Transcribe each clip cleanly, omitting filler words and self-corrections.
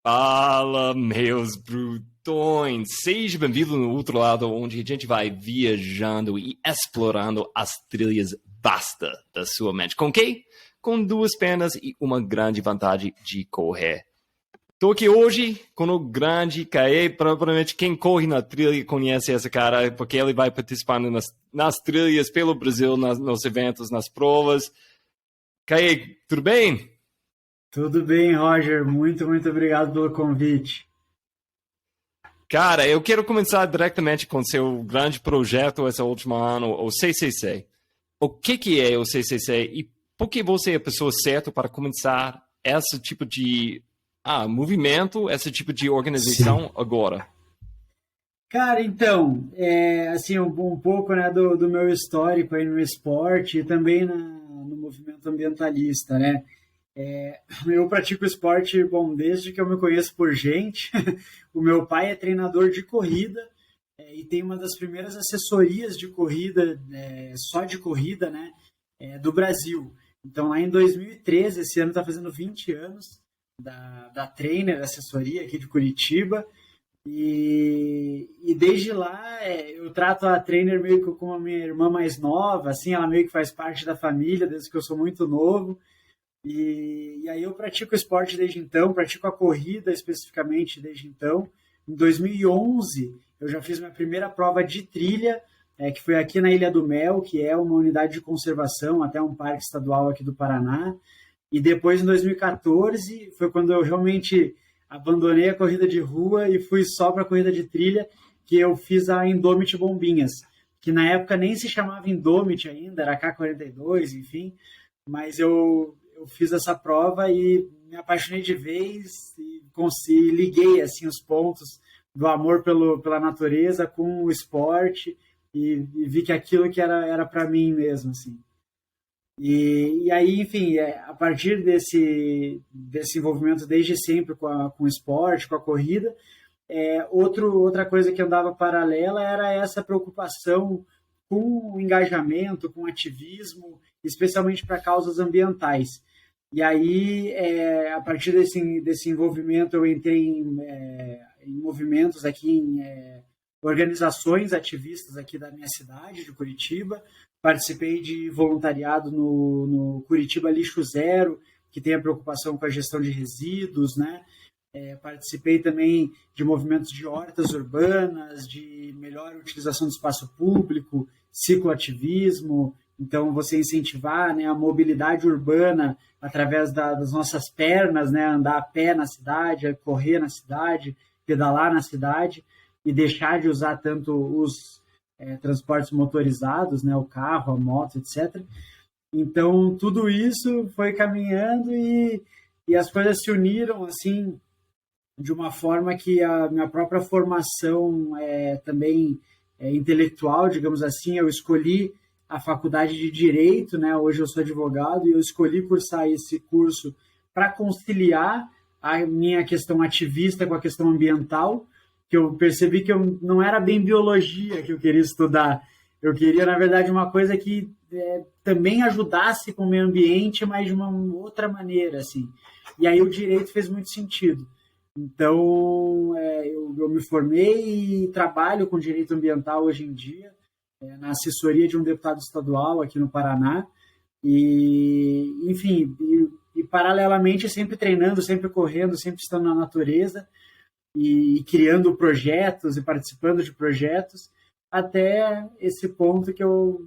Fala, meus brutões! Seja bem-vindo no outro lado, onde a gente vai viajando e explorando as trilhas vastas da sua mente. Com quê? Com duas pernas e uma grande vantagem de correr. Estou aqui hoje com o grande Caê. Provavelmente quem corre na trilha conhece esse cara, porque ele vai participando nas trilhas pelo Brasil, nos eventos, nas provas. Caê, tudo bem? Tudo bem, Roger. Muito obrigado pelo convite. Cara, eu quero começar diretamente com seu grande projeto esse último ano, o CCC. O que é o CCC e por que você é a pessoa certa para começar esse tipo de movimento, esse tipo de organização Sim. agora? Cara, então, assim, um pouco, né, do meu histórico aí no esporte e também no movimento ambientalista, né? Eu pratico esporte, bom, desde que eu me conheço por gente. O meu pai é treinador de corrida, e tem uma das primeiras assessorias de corrida, só de corrida, né, do Brasil. Então, lá em 2013, esse ano está fazendo 20 anos da Trainer, assessoria aqui de Curitiba. E desde lá eu trato a Trainer meio que como a minha irmã mais nova, assim, ela meio que faz parte da família desde que eu sou muito novo. E aí eu pratico esporte desde então, pratico a corrida especificamente desde então. Em 2011 eu já fiz minha primeira prova de trilha, que foi aqui na Ilha do Mel, que é uma unidade de conservação, até um parque estadual aqui do Paraná. E depois, em 2014, foi quando eu realmente abandonei a corrida de rua e fui só para a corrida de trilha, que eu fiz a Indomit Bombinhas, que na época nem se chamava Indomit ainda, era K42, enfim. Mas eu fiz essa prova e me apaixonei de vez e liguei assim os pontos do amor pela natureza com o esporte e vi que aquilo que era para mim mesmo, assim. E aí, enfim, a partir desse envolvimento desde sempre com o esporte, com a corrida, outra coisa que andava paralela era essa preocupação com o engajamento, com o ativismo, especialmente para causas ambientais. E aí, a partir desse envolvimento, eu entrei em movimentos aqui, em organizações ativistas aqui da minha cidade, de Curitiba. Participei de voluntariado no Curitiba Lixo Zero, que tem a preocupação com a gestão de resíduos, né? Participei também de movimentos de hortas urbanas, de melhor utilização do espaço público, cicloativismo. Então, você incentivar, né, a mobilidade urbana através das nossas pernas, né, andar a pé na cidade, correr na cidade, pedalar na cidade e deixar de usar tanto os transportes motorizados, né, o carro, a moto, etc. Então, tudo isso foi caminhando e as coisas se uniram, assim, de uma forma que a minha própria formação também intelectual, digamos assim, eu escolhi a faculdade de Direito, né? Hoje eu sou advogado e eu escolhi cursar esse curso para conciliar a minha questão ativista com a questão ambiental, que eu percebi que eu não era bem biologia que eu queria estudar. Eu queria, na verdade, uma coisa que também ajudasse com o meio ambiente, mas de uma outra maneira, assim. E aí o direito fez muito sentido. Então, eu me formei e trabalho com direito ambiental hoje em dia, na assessoria de um deputado estadual aqui no Paraná. E, enfim, e paralelamente sempre treinando, sempre correndo, sempre estando na natureza e criando projetos e participando de projetos, até esse ponto que eu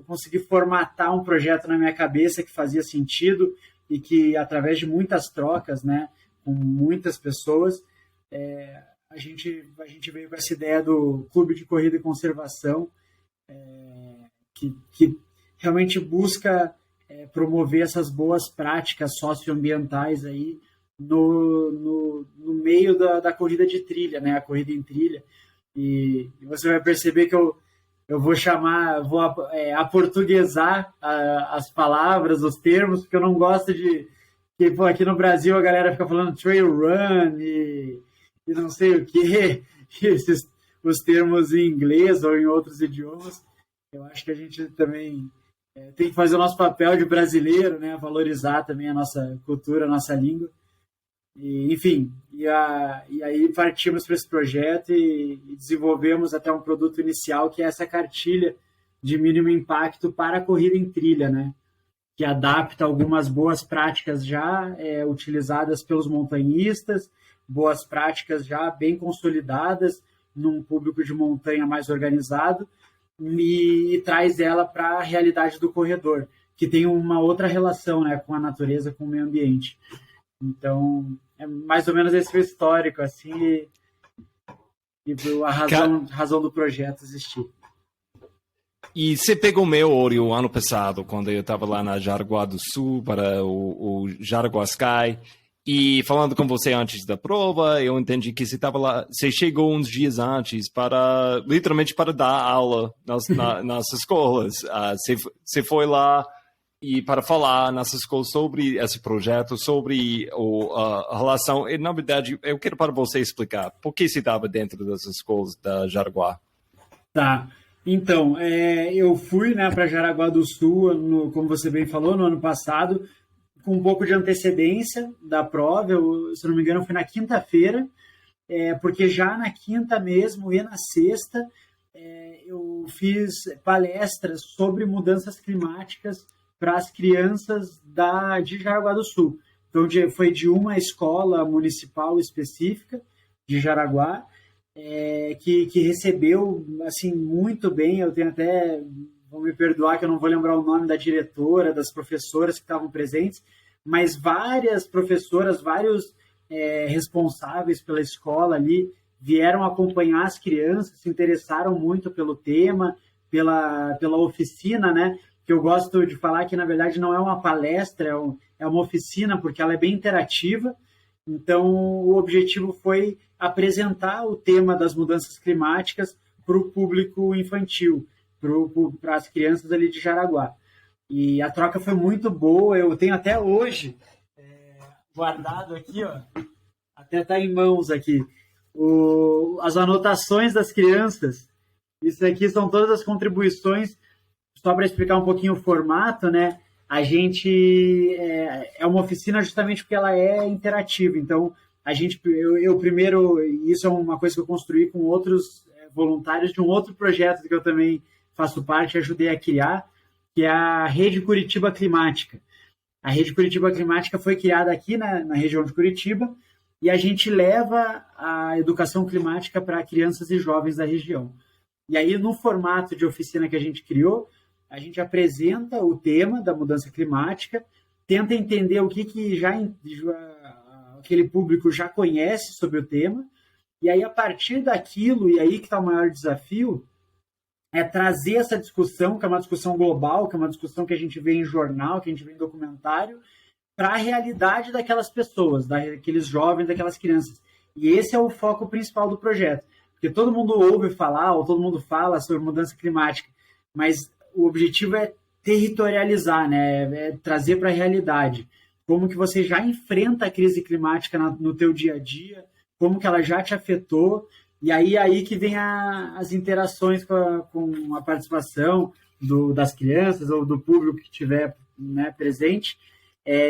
consegui formatar um projeto na minha cabeça que fazia sentido e que, através de muitas trocas, né, com muitas pessoas, a gente veio com essa ideia do Clube de Corrida e Conservação, que realmente busca promover essas boas práticas socioambientais aí no meio da corrida de trilha, né? A corrida em trilha. E você vai perceber que eu vou aportuguesar as palavras, os termos, porque eu não gosto de que pô, aqui no Brasil a galera fica falando trail run e não sei o que, os termos em inglês ou em outros idiomas. Eu acho que a gente também tem que fazer o nosso papel de brasileiro, né? Valorizar também a nossa cultura, a nossa língua. Enfim, e aí partimos para esse projeto e desenvolvemos até um produto inicial, que é essa cartilha de mínimo impacto para a corrida em trilha, né? Que adapta algumas boas práticas já utilizadas pelos montanhistas, boas práticas já bem consolidadas num público de montanha mais organizado, e traz ela para a realidade do corredor, que tem uma outra relação, né, com a natureza, com o meio ambiente. Então, é mais ou menos esse o histórico, assim, e a razão do projeto existir. E você pegou meu olho ano passado, quando eu estava lá na Jaraguá do Sul, para o Jaraguá Sky, e falando com você antes da prova, eu entendi que você estava lá, você chegou uns dias antes para, literalmente, para dar aula nas escolas. Você foi lá e para falar nas escolas sobre esse projeto, sobre a relação. E, na verdade, eu quero para você explicar por que você estava dentro das escolas da Jaraguá. Tá. Então, eu fui, né, para Jaraguá do Sul, como você bem falou, no ano passado, com um pouco de antecedência da prova. Se não me engano, foi na quinta-feira, porque já na quinta mesmo e na sexta eu fiz palestras sobre mudanças climáticas para as crianças de Jaraguá do Sul. Então, foi de uma escola municipal específica de Jaraguá, que recebeu assim muito bem. Eu tenho até, vão me perdoar que eu não vou lembrar o nome da diretora, das professoras que estavam presentes, mas várias professoras, vários responsáveis pela escola ali vieram acompanhar as crianças, se interessaram muito pelo tema, pela oficina, né? Que eu gosto de falar que, na verdade, não é uma palestra, é uma oficina, porque ela é bem interativa. Então, o objetivo foi apresentar o tema das mudanças climáticas para o público infantil, para as crianças ali de Jaraguá. E a troca foi muito boa. Eu tenho até hoje guardado aqui, ó, até está em mãos aqui, as anotações das crianças. Isso aqui são todas as contribuições. Só para explicar um pouquinho o formato, né? A gente é uma oficina justamente porque ela é interativa. Então, eu primeiro, isso é uma coisa que eu construí com outros voluntários de um outro projeto que eu também faço parte, ajudei a criar, que é a Rede Curitiba Climática. A Rede Curitiba Climática foi criada aqui na região de Curitiba, e a gente leva a educação climática para crianças e jovens da região. E aí, no formato de oficina que a gente criou, a gente apresenta o tema da mudança climática, tenta entender o que já aquele público já conhece sobre o tema, e aí, a partir daquilo, e aí que está o maior desafio, é trazer essa discussão, que é uma discussão global, que é uma discussão que a gente vê em jornal, que a gente vê em documentário, para a realidade daquelas pessoas, daqueles jovens, daquelas crianças. E esse é o foco principal do projeto. Porque todo mundo ouve falar, ou todo mundo fala sobre mudança climática, mas o objetivo é territorializar, né? É trazer para a realidade. Como que você já enfrenta a crise climática no teu dia a dia, como que ela já te afetou, e aí que vem as interações com a participação das crianças ou do público que estiver, né, presente,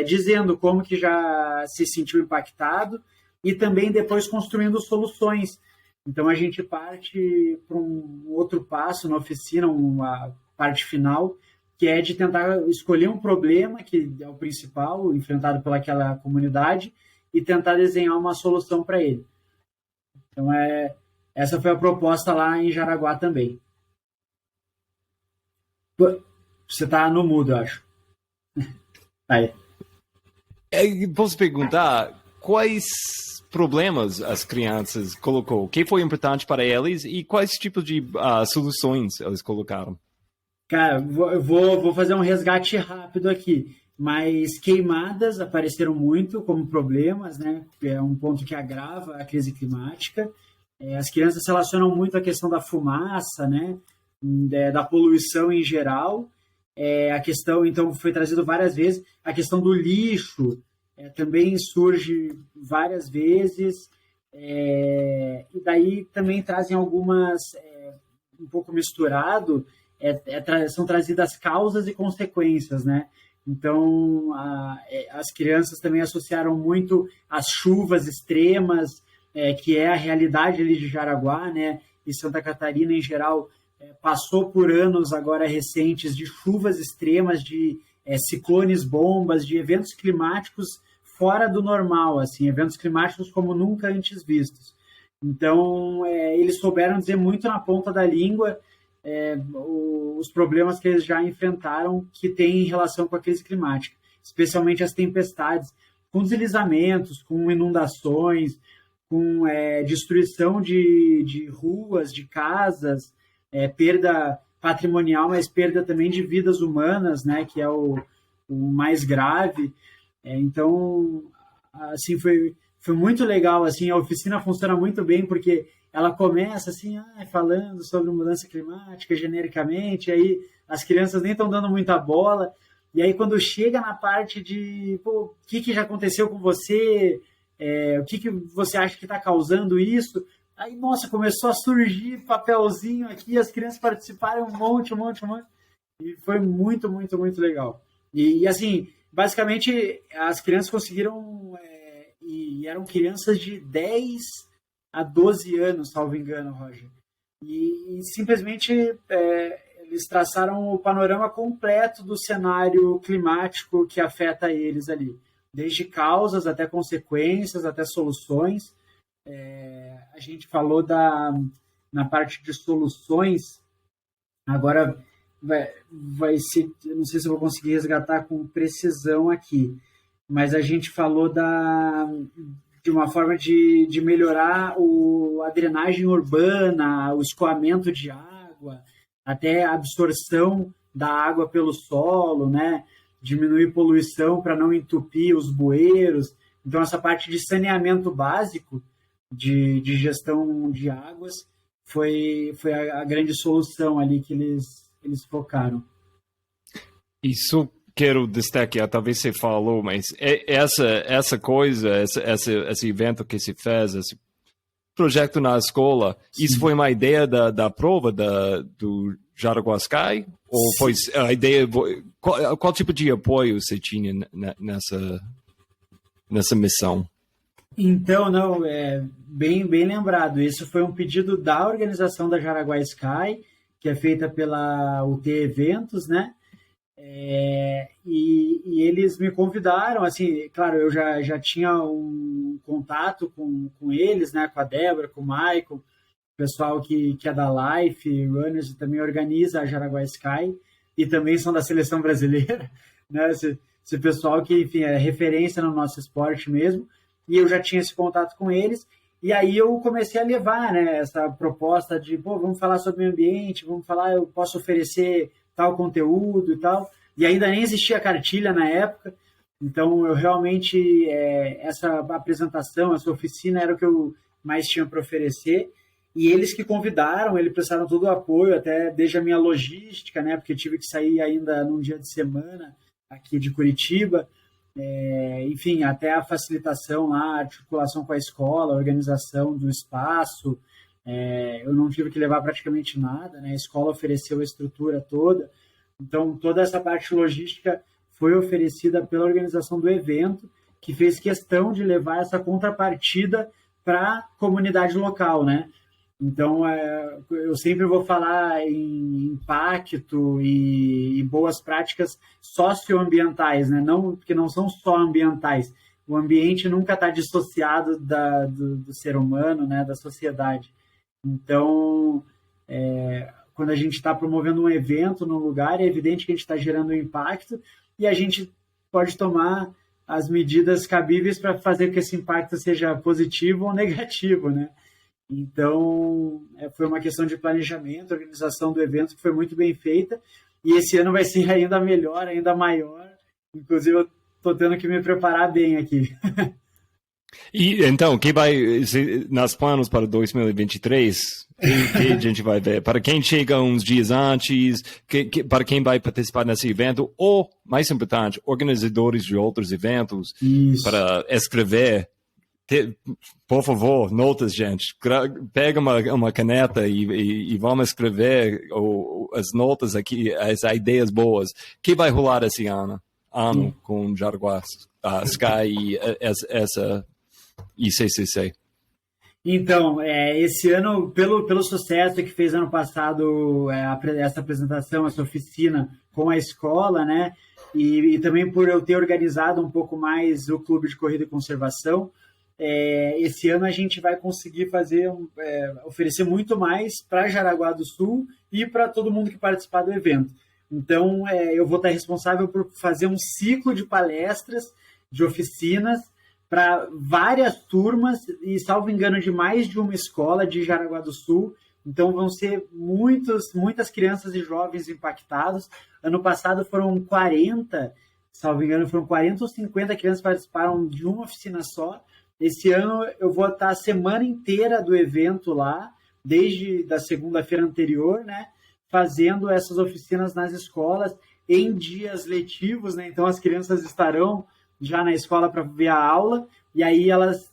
dizendo como que já se sentiu impactado e também depois construindo soluções. Então, a gente parte para um outro passo na oficina, uma parte final, que é de tentar escolher um problema, que é o principal, enfrentado pelaquela comunidade, e tentar desenhar uma solução para ele. Então, essa foi a proposta lá em Jaraguá também. Você está no mudo, eu acho. Aí. Posso perguntar quais problemas as crianças colocou? O que foi importante para eles e quais tipos de soluções eles colocaram? Cara, eu vou fazer um resgate rápido aqui, mas queimadas apareceram muito como problemas, né? É um ponto que agrava a crise climática. As crianças se relacionam muito à questão da fumaça, né? Da poluição em geral. A questão, então, foi trazido várias vezes, a questão do lixo também surge várias vezes, e daí também trazem algumas, um pouco misturado, são trazidas causas e consequências, né? Então, as crianças também associaram muito as chuvas extremas, que é a realidade ali de Jaraguá, né? E Santa Catarina, em geral, passou por anos agora recentes de chuvas extremas, de ciclones bombas, de eventos climáticos fora do normal, assim, eventos climáticos como nunca antes vistos. Então, eles souberam dizer muito na ponta da língua os problemas que eles já enfrentaram que têm relação com a crise climática, especialmente as tempestades, com deslizamentos, com inundações, com destruição de ruas, de casas, perda patrimonial, mas perda também de vidas humanas, né, que é o mais grave. Então, assim, foi muito legal, assim, a oficina funciona muito bem, porque ela começa, assim, falando sobre mudança climática, genericamente, aí as crianças nem estão dando muita bola, e aí quando chega na parte de, o que já aconteceu com você, o que você acha que está causando isso, aí, nossa, começou a surgir papelzinho aqui, as crianças participaram um monte, e foi muito, muito, muito legal. E assim, basicamente, as crianças conseguiram, e eram crianças de 10 a 12 anos, salvo engano, Roger. E simplesmente eles traçaram o panorama completo do cenário climático que afeta eles ali. Desde causas até consequências, até soluções. A gente falou na parte de soluções, agora vai ser, não sei se eu vou conseguir resgatar com precisão aqui, mas a gente falou de uma forma de melhorar a drenagem urbana, o escoamento de água, até a absorção da água pelo solo, né? Diminuir poluição para não entupir os bueiros. Então, essa parte de saneamento básico, de gestão de águas, foi a grande solução ali que eles focaram. Isso quero destacar, talvez você falou, mas essa coisa, esse evento que se fez, esse projeto na escola, sim, isso foi uma ideia da prova do Jaraguá Sky? Ou foi a ideia, qual tipo de apoio você tinha nessa missão? Então, não, bem lembrado. Isso foi um pedido da organização da Jaraguá Sky, que é feita pela UT Eventos, né? E eles me convidaram, assim, claro, eu já tinha um contato com eles, né? Com a Débora, com o Michael, o pessoal que é da Life Runners, também organiza a Jaraguá Sky, e também são da seleção brasileira, né? Esse pessoal que, enfim, é referência no nosso esporte mesmo. E eu já tinha esse contato com eles, e aí eu comecei a levar, né, essa proposta de, vamos falar sobre meio ambiente, vamos falar, eu posso oferecer tal conteúdo e tal, e ainda nem existia cartilha na época, então eu realmente, essa apresentação, essa oficina era o que eu mais tinha para oferecer, e eles que convidaram, eles prestaram todo o apoio, até desde a minha logística, né, porque eu tive que sair ainda num dia de semana aqui de Curitiba, enfim, até a facilitação lá, a articulação com a escola, a organização do espaço, eu não tive que levar praticamente nada, né? A escola ofereceu a estrutura toda, então toda essa parte logística foi oferecida pela organização do evento, que fez questão de levar essa contrapartida para a comunidade local, né? Então, eu sempre vou falar em impacto e boas práticas socioambientais, né? Porque não são só ambientais. O ambiente nunca está dissociado do ser humano, né? Da sociedade. Então, quando a gente está promovendo um evento num lugar, é evidente que a gente está gerando um impacto e a gente pode tomar as medidas cabíveis para fazer que esse impacto seja positivo ou negativo, né? Então, foi uma questão de planejamento, organização do evento que foi muito bem feita, e esse ano vai ser ainda melhor, ainda maior, inclusive eu estou tendo que me preparar bem aqui. E então, quem vai, nas planos para 2023, que a gente vai ver? Para quem chega uns dias antes, para quem vai participar nesse evento, ou, mais importante, organizadores de outros eventos, isso, para escrever. Por favor, notas, gente. Pega uma caneta e vamos escrever as notas aqui, as ideias boas. O que vai rolar esse ano? ano com Jaraguá Sky e essa ICCC? Então, esse ano, pelo sucesso que fez ano passado, essa apresentação, essa oficina com a escola, né? E também por eu ter organizado um pouco mais o Clube de Corrida e Conservação, esse ano a gente vai conseguir oferecer muito mais para Jaraguá do Sul e para todo mundo que participar do evento. Então, eu vou estar responsável por fazer um ciclo de palestras, de oficinas, para várias turmas e, salvo engano, de mais de uma escola de Jaraguá do Sul. Então, vão ser muitas crianças e jovens impactados. Ano passado foram 40, salvo engano, foram 40 ou 50 crianças que participaram de uma oficina só. Esse ano eu vou estar a semana inteira do evento lá, desde da segunda-feira anterior, né, fazendo essas oficinas nas escolas em dias letivos, né? Então, as crianças estarão já na escola para ver a aula, e aí elas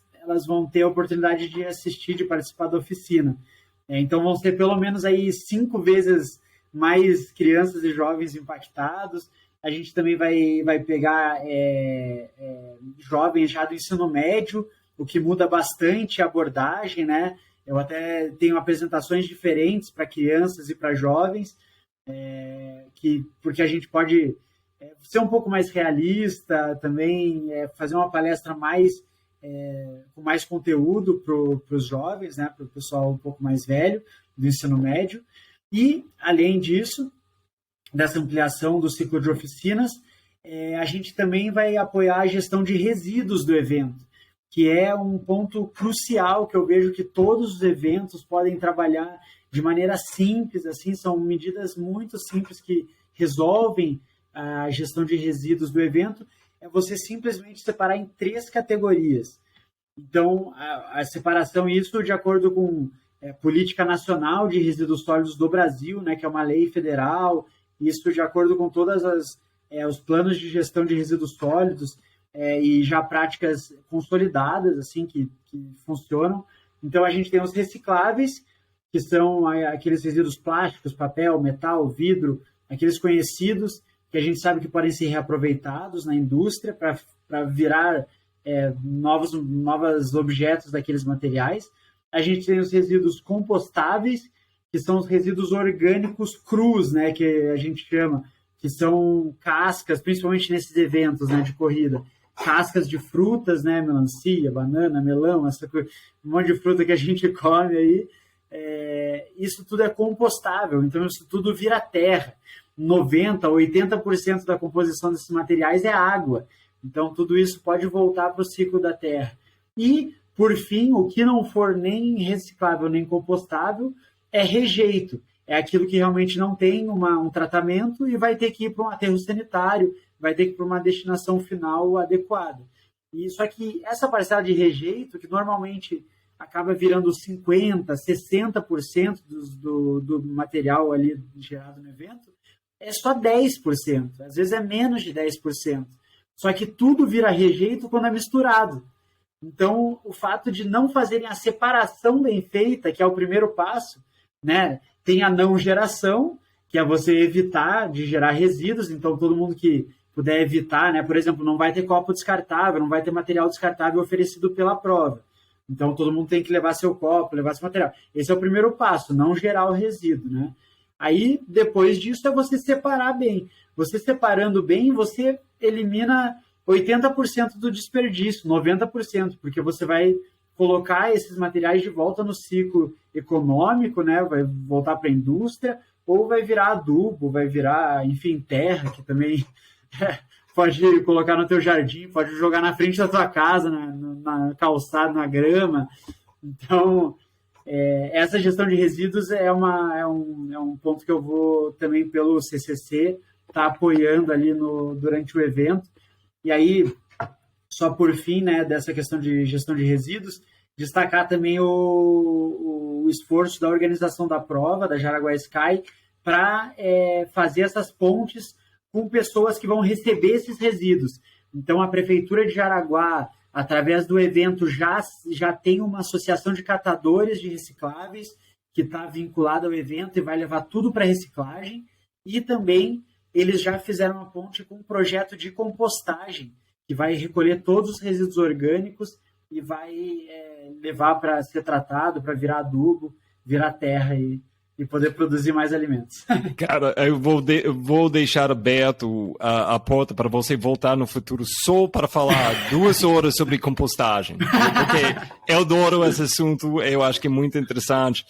vão ter a oportunidade de assistir, de participar da oficina. Então, vão ser pelo menos aí 5 vezes mais crianças e jovens impactados. A gente também vai pegar jovens já do ensino médio, o que muda bastante a abordagem, né? Eu até tenho apresentações diferentes para crianças e para jovens, porque a gente pode ser um pouco mais realista também, fazer uma palestra com mais conteúdo para os jovens, né, para o pessoal um pouco mais velho do ensino médio. E, além disso, dessa ampliação do ciclo de oficinas, a gente também vai apoiar a gestão de resíduos do evento, que é um ponto crucial que eu vejo que todos os eventos podem trabalhar de maneira simples, assim, são medidas muito simples que resolvem a gestão de resíduos do evento. É você simplesmente separar em 3 categorias. Então, a separação, isso de acordo com Política Nacional de Resíduos Sólidos do Brasil, né, que é uma lei federal, isso de acordo com todas os planos de gestão de resíduos sólidos e já práticas consolidadas, assim, que funcionam. Então, a gente tem os recicláveis, que são aqueles resíduos plásticos, papel, metal, vidro, aqueles conhecidos, que a gente sabe que podem ser reaproveitados na indústria para virar novos objetos daqueles materiais. A gente tem os resíduos compostáveis, que são os resíduos orgânicos crus, né, que a gente chama, que são cascas, principalmente nesses eventos, né, de corrida, cascas de frutas, né, melancia, banana, melão, essa coisa, um monte de fruta que a gente come aí. Isso tudo é compostável, então isso tudo vira terra. 90%, 80% da composição desses materiais é água. Então, tudo isso pode voltar para o ciclo da terra. E, por fim, o que não for nem reciclável nem compostável é rejeito. É aquilo que realmente não tem um tratamento e vai ter que ir para um aterro sanitário, vai ter que ir para uma destinação final adequada. E só que essa parcela de rejeito, que normalmente acaba virando 50%, 60% do material ali gerado no evento, é só 10%, às vezes é menos de 10%. Só que tudo vira rejeito quando é misturado. Então, o fato de não fazerem a separação bem feita, que é o primeiro passo, né? Tem a não geração, que é você evitar de gerar resíduos. Então, todo mundo que puder evitar, né? Por exemplo, não vai ter copo descartável, não vai ter material descartável oferecido pela prova. Então, todo mundo tem que levar seu copo, levar seu material. Esse é o primeiro passo, não gerar o resíduo, né? Aí, depois disso, é você separar bem. Você separando bem, você elimina 80% do desperdício, 90%, porque você vai colocar esses materiais de volta no ciclo econômico, né? Vai voltar para a indústria, ou vai virar adubo, vai virar, enfim, terra, que também pode colocar no teu jardim, pode jogar na frente da tua casa, na calçada, na grama. Então, essa gestão de resíduos é um ponto que eu vou também pelo CCC estar apoiando ali durante o evento. E aí, só por fim, né, dessa questão de gestão de resíduos, destacar também o esforço da organização da prova, da Jaraguá Sky, para fazer essas pontes com pessoas que vão receber esses resíduos. Então, a Prefeitura de Jaraguá, através do evento, já tem uma associação de catadores de recicláveis que está vinculada ao evento e vai levar tudo para reciclagem. E também eles já fizeram uma ponte com um projeto de compostagem, que vai recolher todos os resíduos orgânicos e vai levar para ser tratado, para virar adubo, virar terra e poder produzir mais alimentos. Cara, eu vou deixar aberto a porta para você voltar no futuro só para falar 2 horas sobre compostagem. Porque eu adoro esse assunto, eu acho que é muito interessante.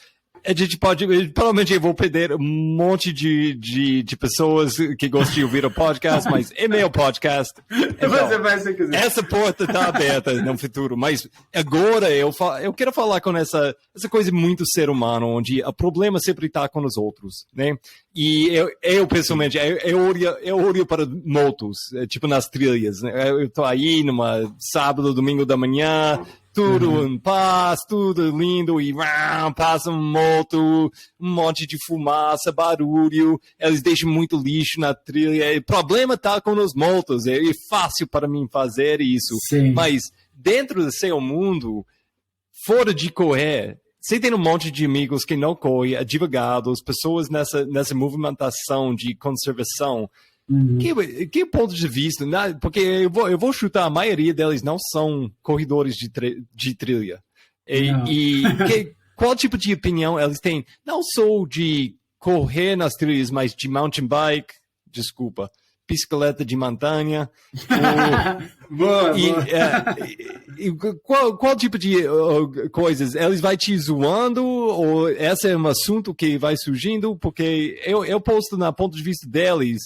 A gente pode, provavelmente eu vou perder um monte de pessoas que gostam de ouvir o podcast, mas é meu podcast. Então, você vai se quiser. Essa porta está aberta no futuro, mas agora eu quero falar com essa coisa muito ser humano, onde o problema sempre está com os outros, né? E eu pessoalmente, eu olho para motos, tipo nas trilhas, né? Eu tô aí numa sábado, domingo da manhã, tudo em paz, tudo lindo, e passa uma moto, um monte de fumaça, barulho, eles deixam muito lixo na trilha. O problema tá com os motos, é fácil para mim fazer isso. Sim. Mas dentro do seu mundo, fora de correr, você tem um monte de amigos que não correm, advogados, pessoas nessa movimentação de conservação. Que ponto de vista? Porque eu vou chutar, a maioria deles não são corredores de trilha. Qual tipo de opinião eles têm? Não só de correr nas trilhas, mas de mountain bike, bicicleta de montanha. Boa. Qual tipo de coisas? Eles vão te zoando ou esse é um assunto que vai surgindo? Porque eu posto na ponto de vista deles.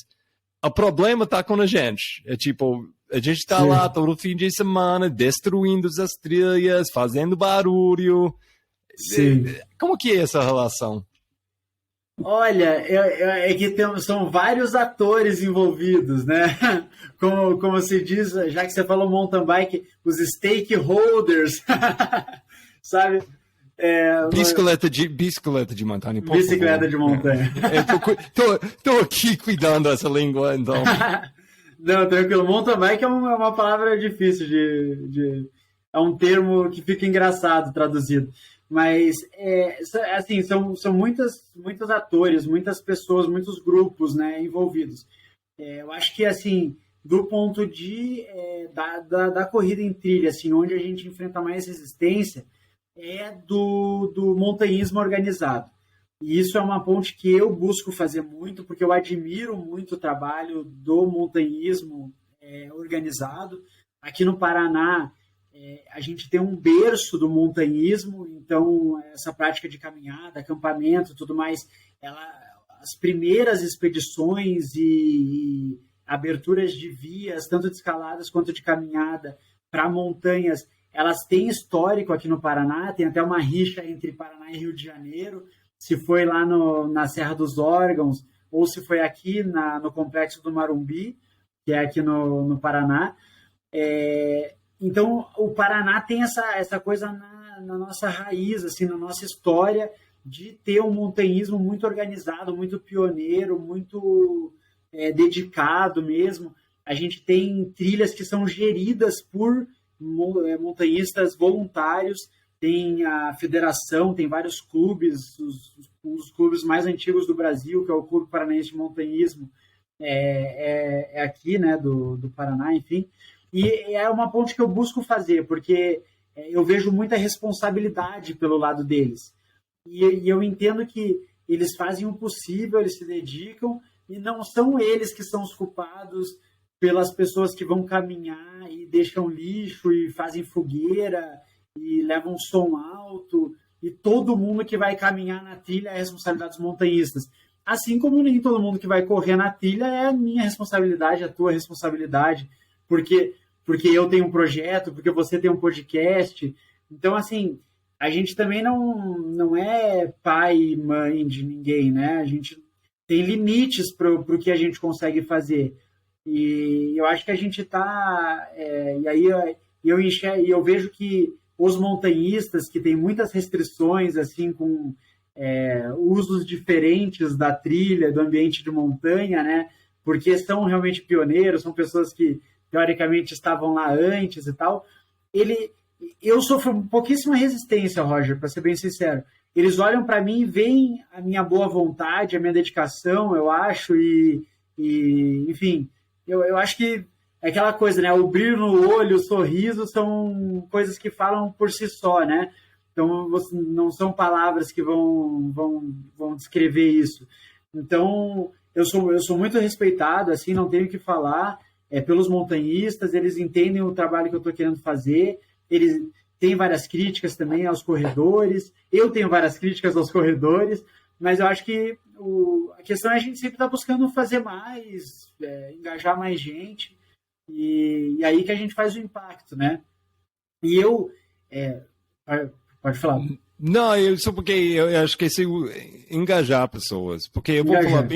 O problema está com a gente. É tipo, a gente está lá todo fim de semana, destruindo as trilhas, fazendo barulho. Sim. Como que é essa relação? Olha, é que são vários atores envolvidos, né? Como se diz, já que você falou mountain bike, os stakeholders, sabe? Bicicleta de montanha. Bicicleta de montanha. Tô aqui cuidando dessa língua, então. Não, tranquilo. Mountain bike é uma palavra difícil é um termo que fica engraçado traduzido. Mas, assim, são muitos atores, muitas pessoas, muitos grupos, né, envolvidos. Eu acho que, assim, do ponto da corrida em trilha, assim, onde a gente enfrenta mais resistência, é do montanhismo organizado. E isso é uma ponte que eu busco fazer muito, porque eu admiro muito o trabalho do montanhismo organizado. Aqui no Paraná, a gente tem um berço do montanhismo, então essa prática de caminhada, acampamento, tudo mais, as primeiras expedições e aberturas de vias, tanto de escaladas quanto de caminhada, para montanhas, elas têm histórico aqui no Paraná, tem até uma rixa entre Paraná e Rio de Janeiro, se foi lá na Serra dos Órgãos, ou se foi aqui no Complexo do Marumbi, que é aqui no Paraná. Então, o Paraná tem essa coisa na nossa raiz, assim, na nossa história, de ter um montanhismo muito organizado, muito pioneiro, muito dedicado mesmo. A gente tem trilhas que são geridas por montanhistas voluntários, tem a federação, tem vários clubes, os clubes mais antigos do Brasil, que é o Clube Paranaense de Montanhismo, aqui, né, do Paraná, enfim. E é uma ponte que eu busco fazer, porque eu vejo muita responsabilidade pelo lado deles. E eu entendo que eles fazem o possível, eles se dedicam, e não são eles que são os culpados pelas pessoas que vão caminhar e deixam lixo e fazem fogueira e levam som alto, e todo mundo que vai caminhar na trilha é responsabilidade dos montanhistas. Assim como nem todo mundo que vai correr na trilha é a minha responsabilidade, a tua responsabilidade, porque eu tenho um projeto, porque você tem um podcast. Então, assim, a gente também não é pai e mãe de ninguém, né? A gente tem limites para o que a gente consegue fazer. E eu acho que a gente está... e aí eu vejo que os montanhistas, que têm muitas restrições, assim, com usos diferentes da trilha, do ambiente de montanha, né? Porque são realmente pioneiros, são pessoas que, teoricamente, estavam lá antes e tal. Eu sofro pouquíssima resistência, Roger, para ser bem sincero. Eles olham para mim e veem a minha boa vontade, a minha dedicação, eu acho, e E, enfim, eu acho que é aquela coisa, né? O brilho no olho, o sorriso são coisas que falam por si só, né? Então, não são palavras que vão descrever isso. Então, eu sou muito respeitado, assim, não tenho o que falar, pelos montanhistas, eles entendem o trabalho que eu estou querendo fazer, eles têm várias críticas também aos corredores, eu tenho várias críticas aos corredores, mas eu acho que a questão é a gente sempre estar buscando fazer mais, engajar mais gente, e aí que a gente faz o impacto, né? E eu... pode falar. Não, só porque eu acho que é engajar pessoas, porque eu vou falar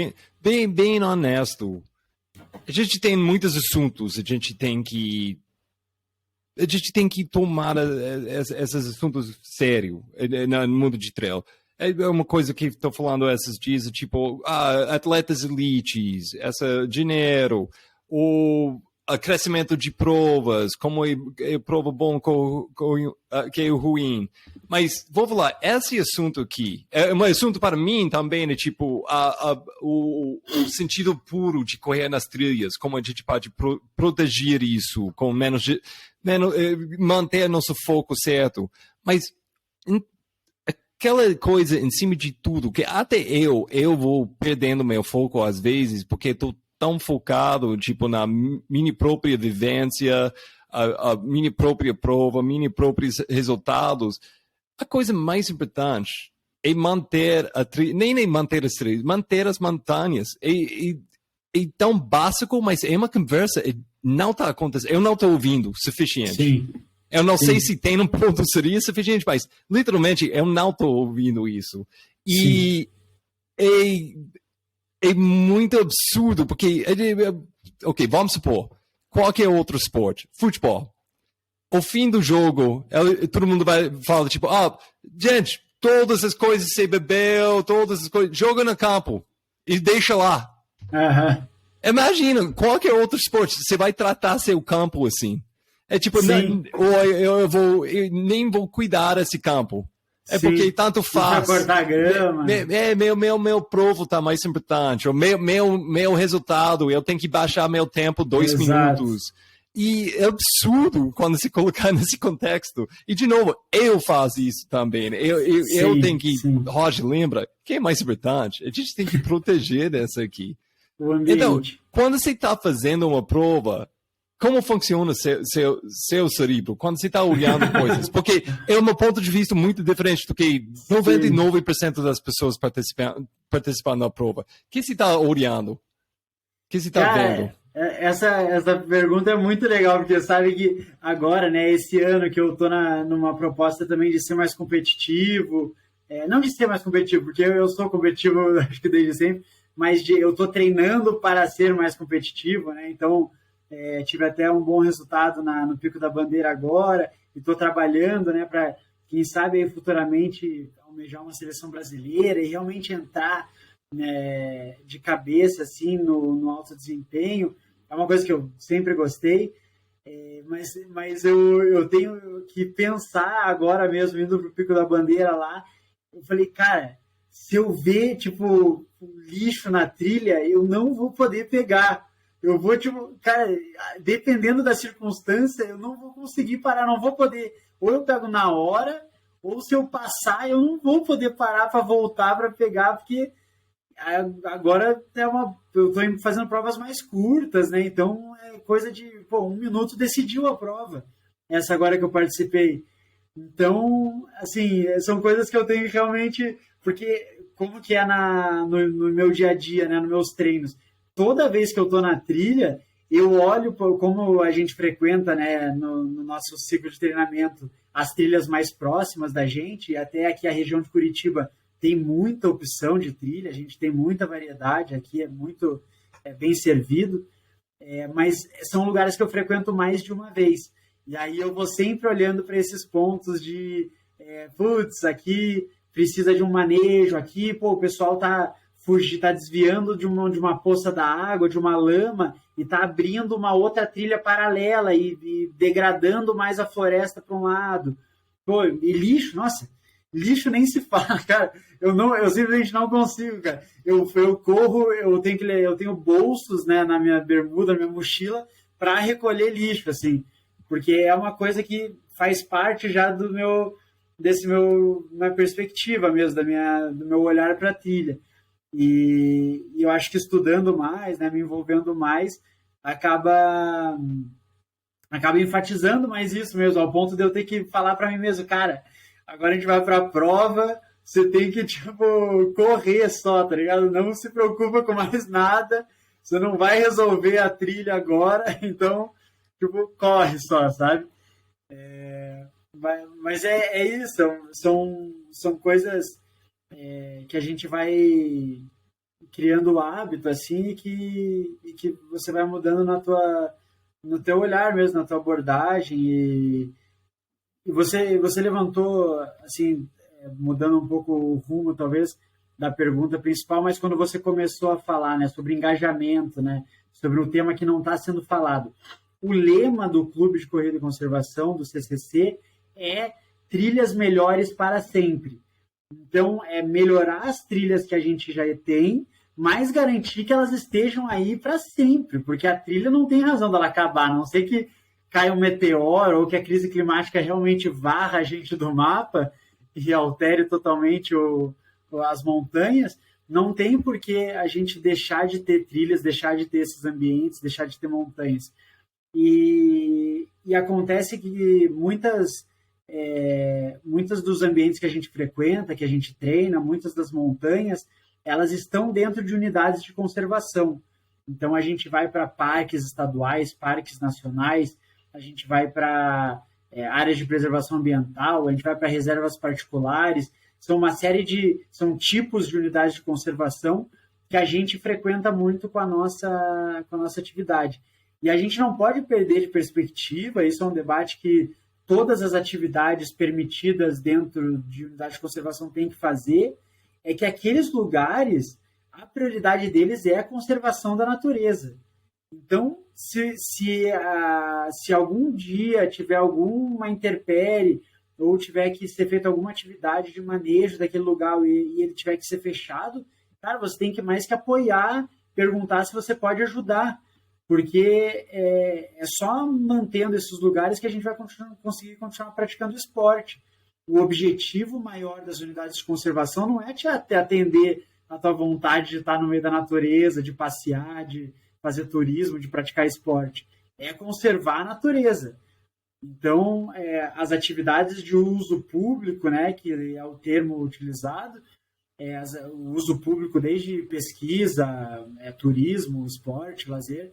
bem honesto. A gente tem muitos assuntos, a gente tem que tomar esses assuntos sério no mundo de trail. É uma coisa que estou falando esses dias, tipo, atletas elites, dinheiro, o crescimento de provas, como é prova bom que é ruim. Mas, vou falar, esse assunto aqui, é um assunto para mim também, é tipo, o sentido puro de correr nas trilhas, como a gente pode proteger isso, com menos manter nosso foco certo. Mas, aquela coisa em cima de tudo, que até eu vou perdendo meu foco às vezes, porque estou tão focado, tipo, na minha própria vivência, a minha própria prova, minhas próprios resultados. A coisa mais importante é manter nem manter as trilhas, manter as montanhas. É tão básico, mas é uma conversa, não está acontecendo, eu não estou ouvindo o suficiente. Sim. Eu não sei se tem um ponto seria suficiente, mas literalmente eu não estou ouvindo isso. E é muito absurdo, porque, ok, vamos supor, qualquer outro esporte, futebol. Ao fim do jogo, todo mundo vai falar, tipo, gente, todas as coisas que você bebeu, todas as coisas, joga no campo e deixa lá. Uhum. Imagina, qualquer outro esporte, você vai tratar seu campo assim. É tipo, eu nem vou cuidar desse campo. É Sim. Porque tanto faz. Cortar grama. Meu provo tá mais importante. O meu resultado, eu tenho que baixar meu tempo 2 minutos. E é absurdo quando se colocar nesse contexto. E, de novo, eu faço isso também. Eu tenho que... Sim. Roger, lembra? Quem é mais importante? A gente tem que proteger dessa aqui. O ambiente. Então, quando você está fazendo uma prova, como funciona seu cérebro quando você está olhando coisas? Porque é um ponto de vista muito diferente do que 99% das pessoas participando da prova. O que você está olhando? O que você está vendo? Essa pergunta é muito legal, porque sabe que agora, né, esse ano que eu estou numa proposta também de ser mais competitivo, não de ser mais competitivo, porque eu sou competitivo, acho que desde sempre, mas eu estou treinando para ser mais competitivo, né, então... tive até um bom resultado no Pico da Bandeira agora, e estou trabalhando, né, para, quem sabe, aí, futuramente almejar uma seleção brasileira e realmente entrar, né, de cabeça assim, no alto desempenho. É uma coisa que eu sempre gostei, mas eu tenho que pensar agora mesmo, indo para o Pico da Bandeira lá, eu falei, cara, se eu ver, tipo, lixo na trilha, eu não vou poder pegar. Eu vou, tipo, cara, dependendo da circunstância, eu não vou conseguir parar, não vou poder. Ou eu pego na hora, ou se eu passar, eu não vou poder parar para voltar para pegar, porque agora eu estou fazendo provas mais curtas, né? Então é coisa de 1 minuto decidiu a prova. Essa agora que eu participei. Então, assim, são coisas que eu tenho realmente. Porque, como que é no meu dia a dia, né? Nos meus treinos. Toda vez que eu estou na trilha, eu olho como a gente frequenta, né, no nosso ciclo de treinamento, as trilhas mais próximas da gente, e até aqui a região de Curitiba tem muita opção de trilha, a gente tem muita variedade aqui, é muito bem servido, mas são lugares que eu frequento mais de uma vez. E aí eu vou sempre olhando para esses pontos de, aqui precisa de um manejo, aqui, o pessoal está desviando de uma poça da água, de uma lama, e está abrindo uma outra trilha paralela e degradando mais a floresta para um lado. E lixo, nossa, Lixo nem se fala, cara. Eu simplesmente não consigo, cara. Eu corro, eu tenho bolsos, né, na minha bermuda, na minha mochila, para recolher lixo, assim, porque é uma coisa que faz parte já minha perspectiva mesmo, do meu olhar para a trilha. E eu acho que estudando mais, né, me envolvendo mais, acaba enfatizando mais isso mesmo, ao ponto de eu ter que falar para mim mesmo, cara, agora a gente vai para a prova, você tem que, tipo, correr só, tá ligado? Não se preocupa com mais nada, você não vai resolver a trilha agora, então, tipo, corre só, sabe? Mas é isso, são coisas que a gente vai criando o hábito, assim, e que você vai mudando no teu olhar mesmo, na tua abordagem, e você levantou, assim, mudando um pouco o rumo, talvez, da pergunta principal, mas quando você começou a falar, né, sobre engajamento, né, sobre um tema que não está sendo falado. O lema do Clube de Corrida e Conservação, do CCC, é trilhas melhores para sempre. Então, é melhorar as trilhas que a gente já tem, mas garantir que elas estejam aí para sempre, porque a trilha não tem razão dela acabar, a não ser que caia um meteoro ou que a crise climática realmente varra a gente do mapa e altere totalmente as montanhas, não tem por que a gente deixar de ter trilhas, deixar de ter esses ambientes, deixar de ter montanhas. E acontece que muitas dos ambientes que a gente frequenta, que a gente treina, muitas das montanhas, elas estão dentro de unidades de conservação. Então, a gente vai para parques estaduais, parques nacionais, a gente vai para áreas de preservação ambiental, a gente vai para reservas particulares, são tipos de unidades de conservação que a gente frequenta muito com a nossa atividade. E a gente não pode perder de perspectiva, isso é um debate que todas as atividades permitidas dentro de unidade de conservação têm que fazer, é que aqueles lugares, a prioridade deles é a conservação da natureza. Então, se algum dia tiver alguma intempérie ou tiver que ser feita alguma atividade de manejo daquele lugar e ele tiver que ser fechado, cara, você tem que mais que apoiar, perguntar se você pode ajudar, porque é só mantendo esses lugares que a gente vai conseguir continuar praticando esporte. O objetivo maior das unidades de conservação não é te atender a tua vontade de estar no meio da natureza, de passear, de fazer turismo, de praticar esporte. É conservar a natureza. Então, as atividades de uso público, né, que é o termo utilizado, o uso público desde pesquisa, turismo, esporte, lazer,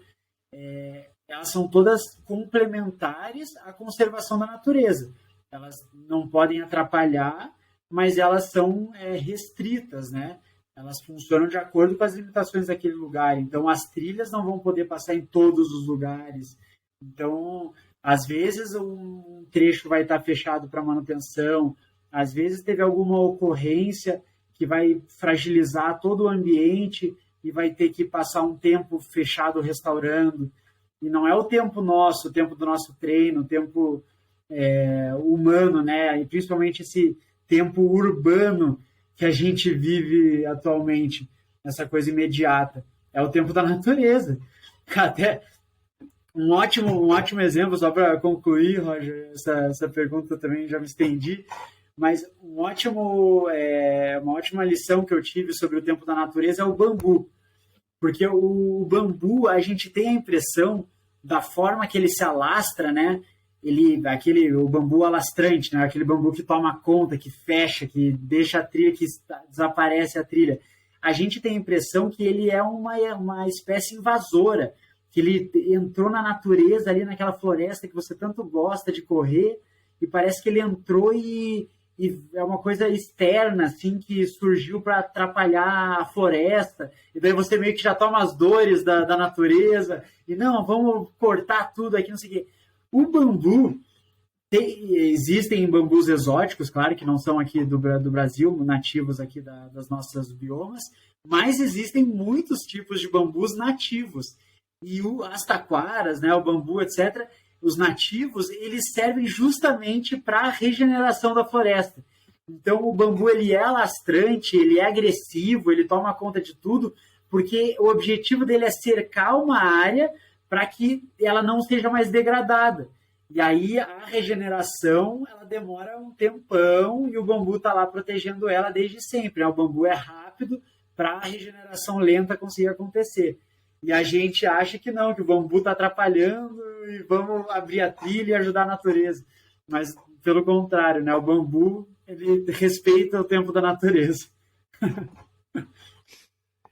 elas são todas complementares à conservação da natureza. Elas não podem atrapalhar, mas elas são restritas, né? Elas funcionam de acordo com as limitações daquele lugar. Então, as trilhas não vão poder passar em todos os lugares. Então, às vezes, um trecho vai estar fechado para manutenção, às vezes teve alguma ocorrência que vai fragilizar todo o ambiente e vai ter que passar um tempo fechado restaurando. E não é o tempo nosso, o tempo do nosso treino, o tempo humano, né? E principalmente esse tempo urbano que a gente vive atualmente, essa coisa imediata. É o tempo da natureza. Até um ótimo exemplo, só para concluir, Roger, essa pergunta também já me estendi, mas uma ótima lição que eu tive sobre o tempo da natureza é o bambu. Porque o bambu, a gente tem a impressão da forma que ele se alastra, né? O bambu alastrante, né? Aquele bambu que toma conta, que fecha, que deixa a trilha, que desaparece a trilha. A gente tem a impressão que ele é uma espécie invasora, que ele entrou na natureza, ali naquela floresta que você tanto gosta de correr, e parece que ele entrou e é uma coisa externa, assim, que surgiu para atrapalhar a floresta, e daí você meio que já toma as dores da natureza, e não, vamos cortar tudo aqui, não sei o quê. O bambu, existem bambus exóticos, claro, que não são aqui do Brasil, nativos aqui das nossas biomas, mas existem muitos tipos de bambus nativos. E as taquaras, né, o bambu, etc., os nativos, eles servem justamente para a regeneração da floresta. Então, o bambu ele é alastrante, ele é agressivo, ele toma conta de tudo, porque o objetivo dele é cercar uma área para que ela não seja mais degradada. E aí a regeneração ela demora um tempão e o bambu está lá protegendo ela desde sempre. Né? O bambu é rápido para a regeneração lenta conseguir acontecer. E a gente acha que não, que o bambu está atrapalhando e vamos abrir a trilha e ajudar a natureza. Mas, pelo contrário, né? O bambu ele respeita o tempo da natureza.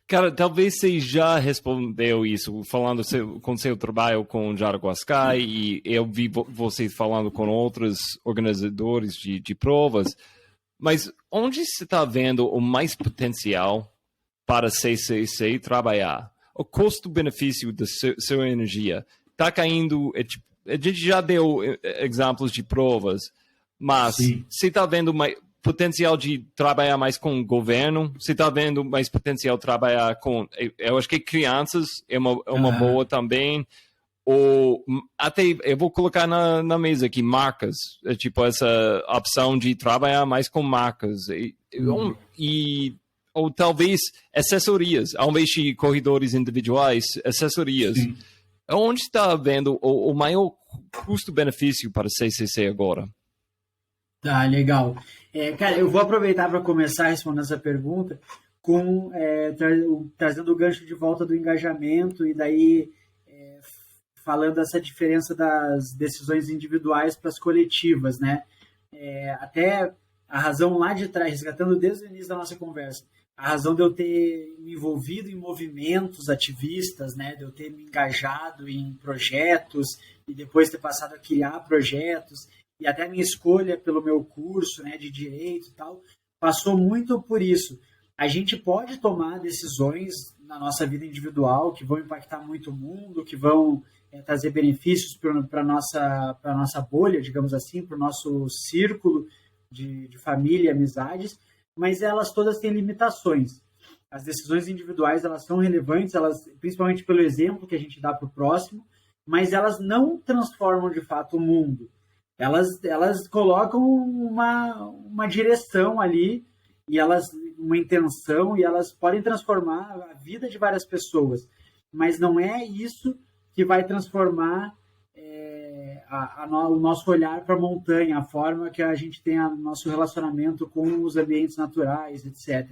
Cara, talvez você já respondeu isso, falando com seu trabalho com Jaraguasca, e eu vi você falando com outros organizadores de provas, mas onde você está vendo o mais potencial para CCC trabalhar? O custo-benefício da sua energia está caindo, a gente já deu exemplos de provas, mas Sim. você está vendo potencial de trabalhar mais com o governo? Você está vendo mais potencial de trabalhar com... Eu acho que crianças é uma boa também. Ou até, eu vou colocar na mesa aqui, marcas. Tipo, essa opção de trabalhar mais com marcas. Ou talvez assessorias, ao invés de corredores individuais, assessorias. Sim. Onde está vendo o maior custo-benefício para o CCC agora? Tá, legal. Cara, eu vou aproveitar para começar respondendo essa pergunta com trazendo o gancho de volta do engajamento e daí falando essa diferença das decisões individuais para as coletivas, né? Até a razão lá de trás, resgatando desde o início da nossa conversa, a razão de eu ter me envolvido em movimentos ativistas, né? De eu ter me engajado em projetos e depois ter passado a criar projetos e até a minha escolha pelo meu curso, né, de direito e tal, passou muito por isso. A gente pode tomar decisões na nossa vida individual que vão impactar muito o mundo, que vão trazer benefícios para a nossa bolha, digamos assim, para o nosso círculo de família e amizades, mas elas todas têm limitações. As decisões individuais, elas são relevantes, elas, principalmente pelo exemplo que a gente dá para o próximo, mas elas não transformam de fato o mundo. Elas colocam uma direção ali, e uma intenção, e elas podem transformar a vida de várias pessoas. Mas não é isso que vai transformar o nosso olhar para a montanha, a forma que a gente tem o nosso relacionamento com os ambientes naturais, etc.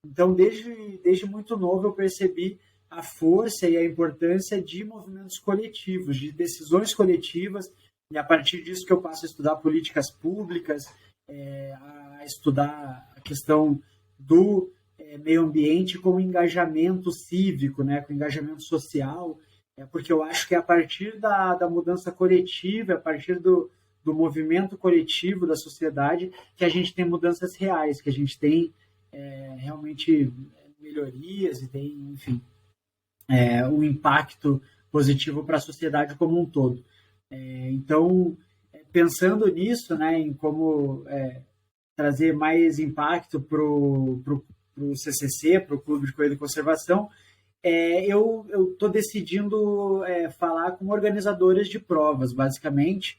Então, desde muito novo, eu percebi a força e a importância de movimentos coletivos, de decisões coletivas, e a partir disso que eu passo a estudar políticas públicas, a estudar a questão do meio ambiente com engajamento cívico, né, com engajamento social, porque eu acho que é a partir da mudança coletiva, a partir do movimento coletivo da sociedade, que a gente tem mudanças reais, que a gente tem realmente melhorias e tem, enfim, um impacto positivo para a sociedade como um todo. Então, pensando nisso, né, em como trazer mais impacto para o CCC, para o Clube de Corrida e Conservação, eu estou decidindo falar com organizadoras de provas, basicamente.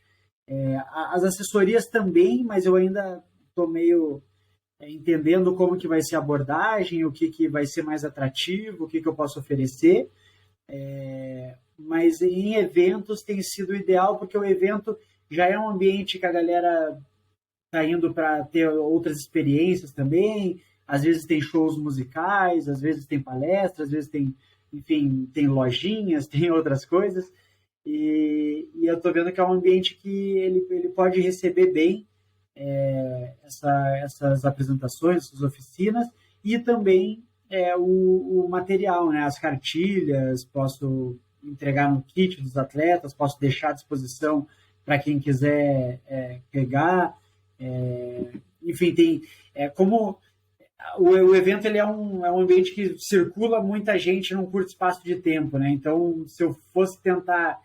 As assessorias também, mas eu ainda estou meio entendendo como que vai ser a abordagem, o que vai ser mais atrativo, o que eu posso oferecer. Mas em eventos tem sido ideal, porque o evento já é um ambiente que a galera está indo para ter outras experiências também. Às vezes tem shows musicais, às vezes tem palestras, às vezes tem, enfim, tem lojinhas, tem outras coisas. E eu estou vendo que é um ambiente que ele pode receber bem essas apresentações, essas oficinas, e também o material, né? As cartilhas, posso entregar no kit dos atletas, posso deixar à disposição para quem quiser pegar. Enfim, tem como o evento ele é um ambiente que circula muita gente num curto espaço de tempo, né? Então, se eu fosse tentar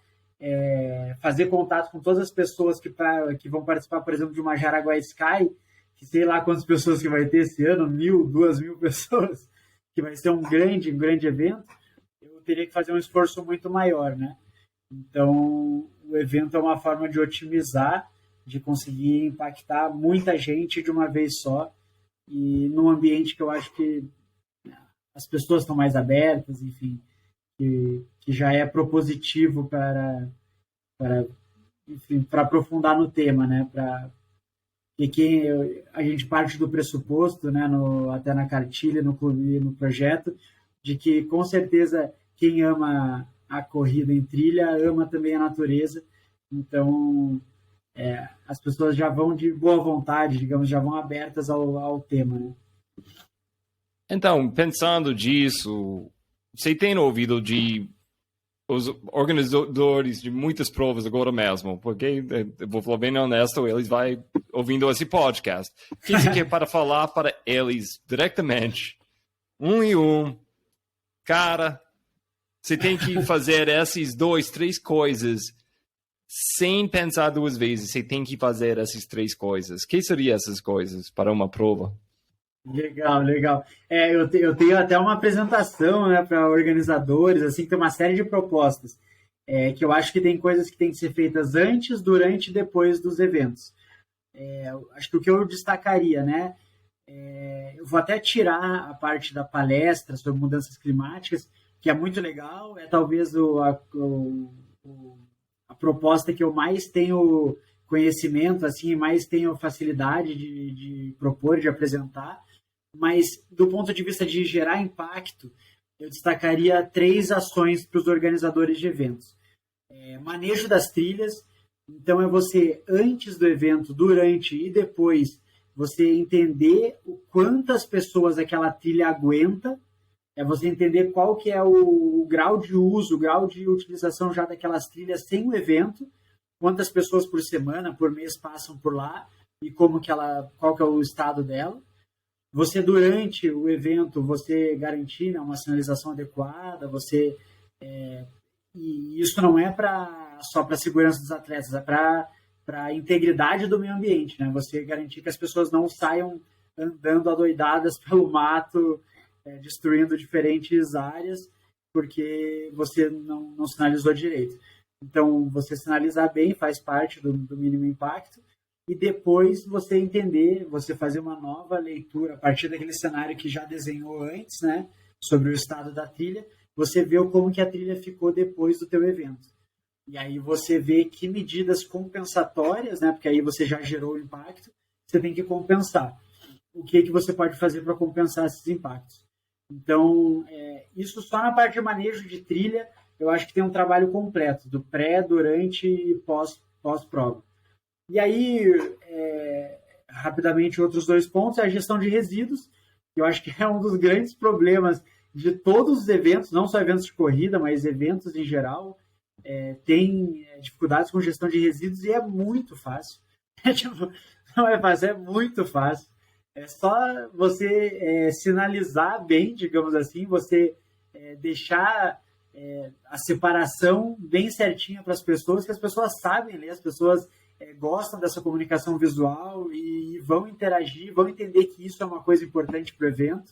fazer contato com todas as pessoas que vão participar, por exemplo, de uma Jaraguá Sky, que sei lá quantas pessoas que vai ter esse ano, 1.000, 2.000 pessoas, que vai ser um grande evento, eu teria que fazer um esforço muito maior, né? Então, o evento é uma forma de otimizar de conseguir impactar muita gente de uma vez só, e num ambiente que eu acho que as pessoas estão mais abertas, enfim, que já é propositivo para aprofundar no tema, né? A gente parte do pressuposto, né, até na cartilha, no clube, no projeto, de que com certeza quem ama a corrida em trilha ama também a natureza. Então, as pessoas já vão de boa vontade, digamos, já vão abertas ao tema, né? Então, pensando disso, você tem ouvido de os organizadores de muitas provas agora mesmo, porque, eu vou falar bem honesto, eles vão ouvindo esse podcast. O que você quer para falar para eles diretamente? Cara, você tem que fazer essas 2, 3 coisas sem pensar 2 vezes. Você tem que fazer essas 3 coisas. O que seriam essas coisas para uma prova? Legal, legal. Eu tenho até uma apresentação, né, para organizadores, assim, que tem uma série de propostas, que eu acho que tem coisas que têm que ser feitas antes, durante e depois dos eventos. Acho que o que eu destacaria, né, eu vou até tirar a parte da palestra sobre mudanças climáticas, que é muito legal, é talvez a proposta que eu mais tenho conhecimento, assim, mais tenho facilidade de propor, de apresentar. Mas, do ponto de vista de gerar impacto, eu destacaria 3 ações para os organizadores de eventos. Manejo das trilhas, então é você, antes do evento, durante e depois, você entender quantas pessoas aquela trilha aguenta, você entender qual que é o grau de uso, o grau de utilização já daquelas trilhas sem o evento, quantas pessoas por semana, por mês passam por lá e qual que é o estado dela. Você, durante o evento, você garantir, né, uma sinalização adequada, e isso não é só para a segurança dos atletas, é para a integridade do meio ambiente, né? Você garantir que as pessoas não saiam andando adoidadas pelo mato, destruindo diferentes áreas, porque você não sinalizou direito. Então, você sinalizar bem faz parte do mínimo impacto, e depois você entender, você fazer uma nova leitura a partir daquele cenário que já desenhou antes, né, sobre o estado da trilha, você vê como que a trilha ficou depois do teu evento. E aí você vê que medidas compensatórias, né, porque aí você já gerou o impacto, você tem que compensar. O que você pode fazer para compensar esses impactos? Então, isso só na parte de manejo de trilha, eu acho que tem um trabalho completo, do pré, durante e pós-prova. E aí, rapidamente, outros 2 pontos é a gestão de resíduos, que eu acho que é um dos grandes problemas de todos os eventos, não só eventos de corrida, mas eventos em geral, tem dificuldades com gestão de resíduos e é muito fácil. Não é fácil, é muito fácil. É só você sinalizar bem, digamos assim, você deixar a separação bem certinha para as pessoas, que as pessoas sabem ler, as pessoas gostam dessa comunicação visual e vão interagir, vão entender que isso é uma coisa importante para o evento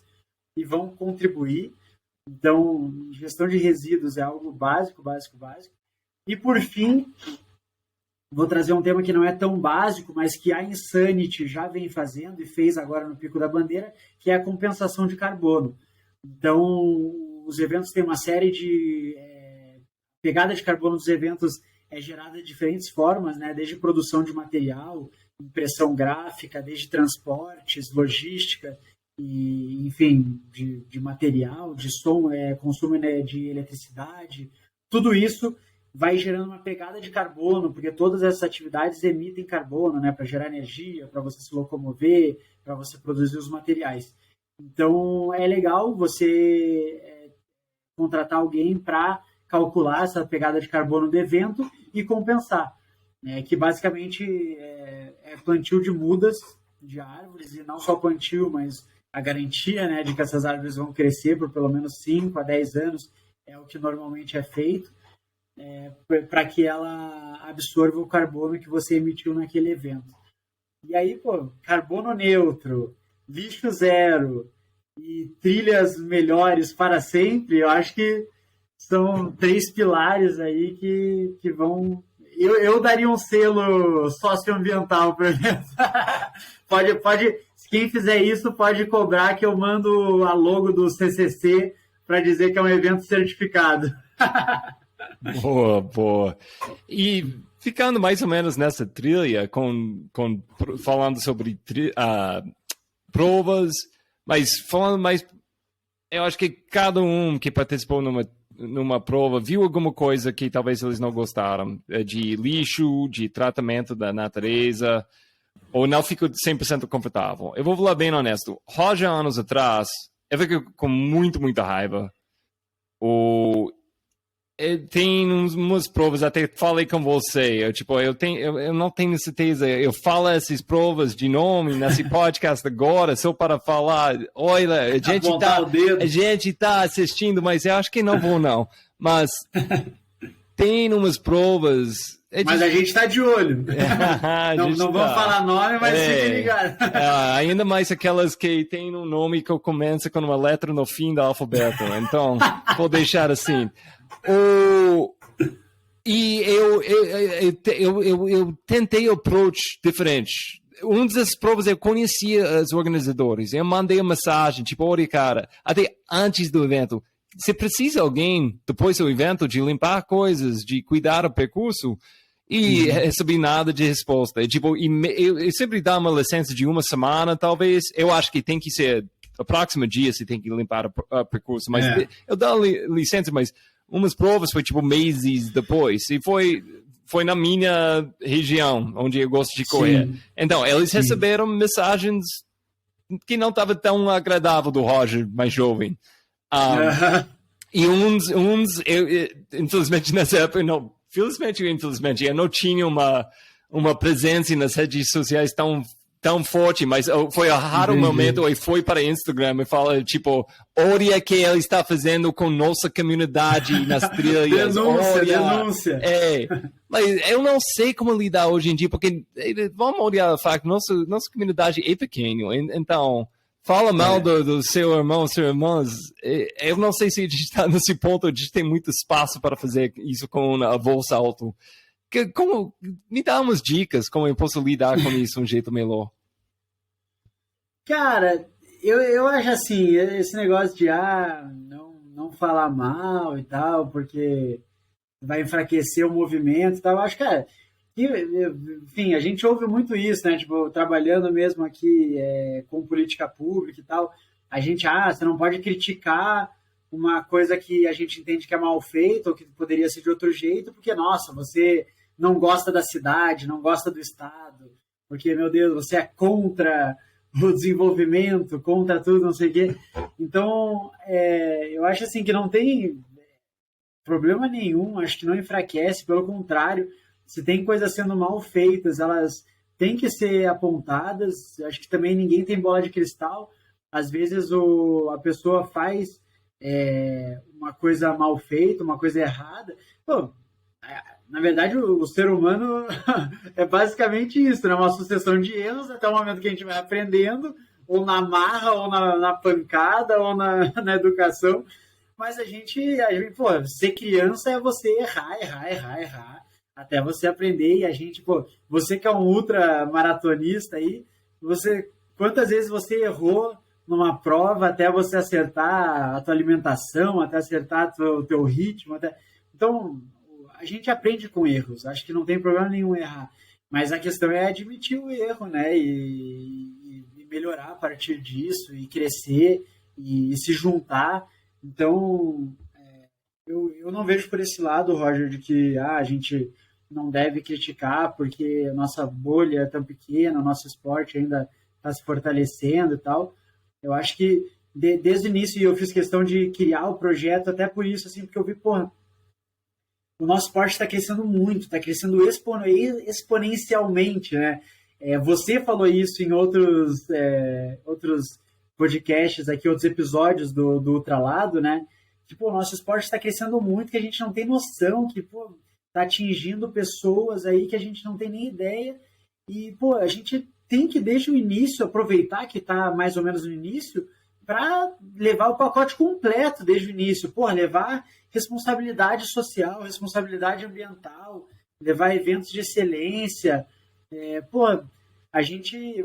e vão contribuir. Então, gestão de resíduos é algo básico. E, por fim, vou trazer um tema que não é tão básico, mas que a Insanity já vem fazendo e fez agora no Pico da Bandeira, que é a compensação de carbono. Então, os eventos têm uma série de... pegada de carbono dos eventos é gerada de diferentes formas, né? Desde produção de material, impressão gráfica, desde transportes, logística, e, enfim, de material, de som, consumo, né, de eletricidade. Tudo isso vai gerando uma pegada de carbono, porque todas essas atividades emitem carbono, né? Para gerar energia, para você se locomover, para você produzir os materiais. Então, é legal você contratar alguém para calcular essa pegada de carbono do evento e compensar, que basicamente é plantio de mudas de árvores, e não só plantio, mas a garantia, né, de que essas árvores vão crescer por pelo menos 5 a 10 anos, é o que normalmente é feito, para que ela absorva o carbono que você emitiu naquele evento. E aí, carbono neutro, lixo zero e trilhas melhores para sempre, eu acho que são 3 pilares aí que vão eu daria um selo socioambiental para evento. Pode, quem fizer isso pode cobrar que eu mando a logo do CCC para dizer que é um evento certificado. Boa, boa. E ficando mais ou menos nessa trilha, falando sobre provas, mas falando mais, eu acho que cada um que participou numa prova viu alguma coisa que talvez eles não gostaram, de lixo, de tratamento da natureza, ou não ficou 100% confortável. Eu vou falar bem honesto, Roger, anos atrás, eu fiquei com muita raiva. Tem umas provas, até falei com você, eu não tenho certeza, eu falo essas provas de nome nesse podcast agora, só para falar, olha, a gente tá assistindo, mas eu acho que não vou não, mas tem umas provas... Mas a gente tá de olho, não vamos falar nome, mas fique ligado. Ainda mais aquelas que tem um nome que começa com uma letra no fim do alfabeto, então vou deixar assim. E eu tentei approach diferente. Uma das provas eu conhecia os organizadores. Eu mandei uma mensagem, tipo, olha, cara, até antes do evento, se precisa alguém, depois do evento, de limpar coisas, de cuidar do percurso, e recebi nada de resposta. Tipo, eu sempre dou uma licença de uma semana, talvez. Eu acho que tem que ser, o próximo dia você tem que limpar o percurso, mas eu dou licença, mas umas provas foi tipo meses depois, e foi na minha região, onde eu gosto de correr. Sim. Então, eles receberam mensagens que não estavam tão agradável do Roger, mais jovem. E uns infelizmente nessa época, não, felizmente ou infelizmente, eu não tinha uma presença nas redes sociais tão forte, mas foi um raro momento e foi para Instagram e fala, tipo, olha o que ele está fazendo com nossa comunidade nas trilhas. Denúncia. Mas eu não sei como lidar hoje em dia, porque vamos olhar o fato, nossa comunidade é pequena, então fala mal do seu irmão, sua irmã. Eu não sei se a gente está nesse ponto, a gente tem muito espaço para fazer isso com a voz alta. Me dá umas dicas como eu posso lidar com isso de um jeito melhor. Cara, eu acho assim, esse negócio de não falar mal e tal, porque vai enfraquecer o movimento e tal, eu acho, cara, enfim, a gente ouve muito isso, né? Tipo, trabalhando mesmo aqui com política pública e tal, a gente, você não pode criticar uma coisa que a gente entende que é mal feita ou que poderia ser de outro jeito, porque, nossa, você não gosta da cidade, não gosta do estado, porque, meu Deus, você é contra o desenvolvimento, contra tudo, não sei o quê. Então, eu acho assim que não tem problema nenhum, acho que não enfraquece, pelo contrário, se tem coisas sendo mal feitas, elas têm que ser apontadas, acho que também ninguém tem bola de cristal, às vezes a pessoa faz uma coisa mal feita, uma coisa errada, pô, na verdade, o ser humano é basicamente isso, né? Uma sucessão de erros até o momento que a gente vai aprendendo, ou na marra, ou na pancada, ou na educação. Mas a gente, pô, ser criança é você errar, até você aprender. E a gente, pô, você que é um ultramaratonista aí, quantas vezes você errou numa prova até você acertar a tua alimentação, até acertar o teu ritmo, Então, a gente aprende com erros, acho que não tem problema nenhum errar, mas a questão é admitir o erro, né, e melhorar a partir disso, e crescer, e se juntar. Então, eu não vejo por esse lado, Roger, de que a gente não deve criticar porque a nossa bolha é tão pequena, o nosso esporte ainda está se fortalecendo e tal. Eu acho que desde o início eu fiz questão de criar o projeto, até por isso, assim, porque eu vi, porra, o nosso esporte está crescendo muito, está crescendo exponencialmente, né? Você falou isso em outros podcasts aqui, outros episódios do Ultralado, né? Que, pô, o nosso esporte está crescendo muito, que a gente não tem noção, que, pô, está atingindo pessoas aí que a gente não tem nem ideia. E, pô, a gente tem que, desde o início, aproveitar que está mais ou menos no início, para levar o pacote completo desde o início. Pô, levar responsabilidade social, responsabilidade ambiental, levar eventos de excelência. Pô, a gente...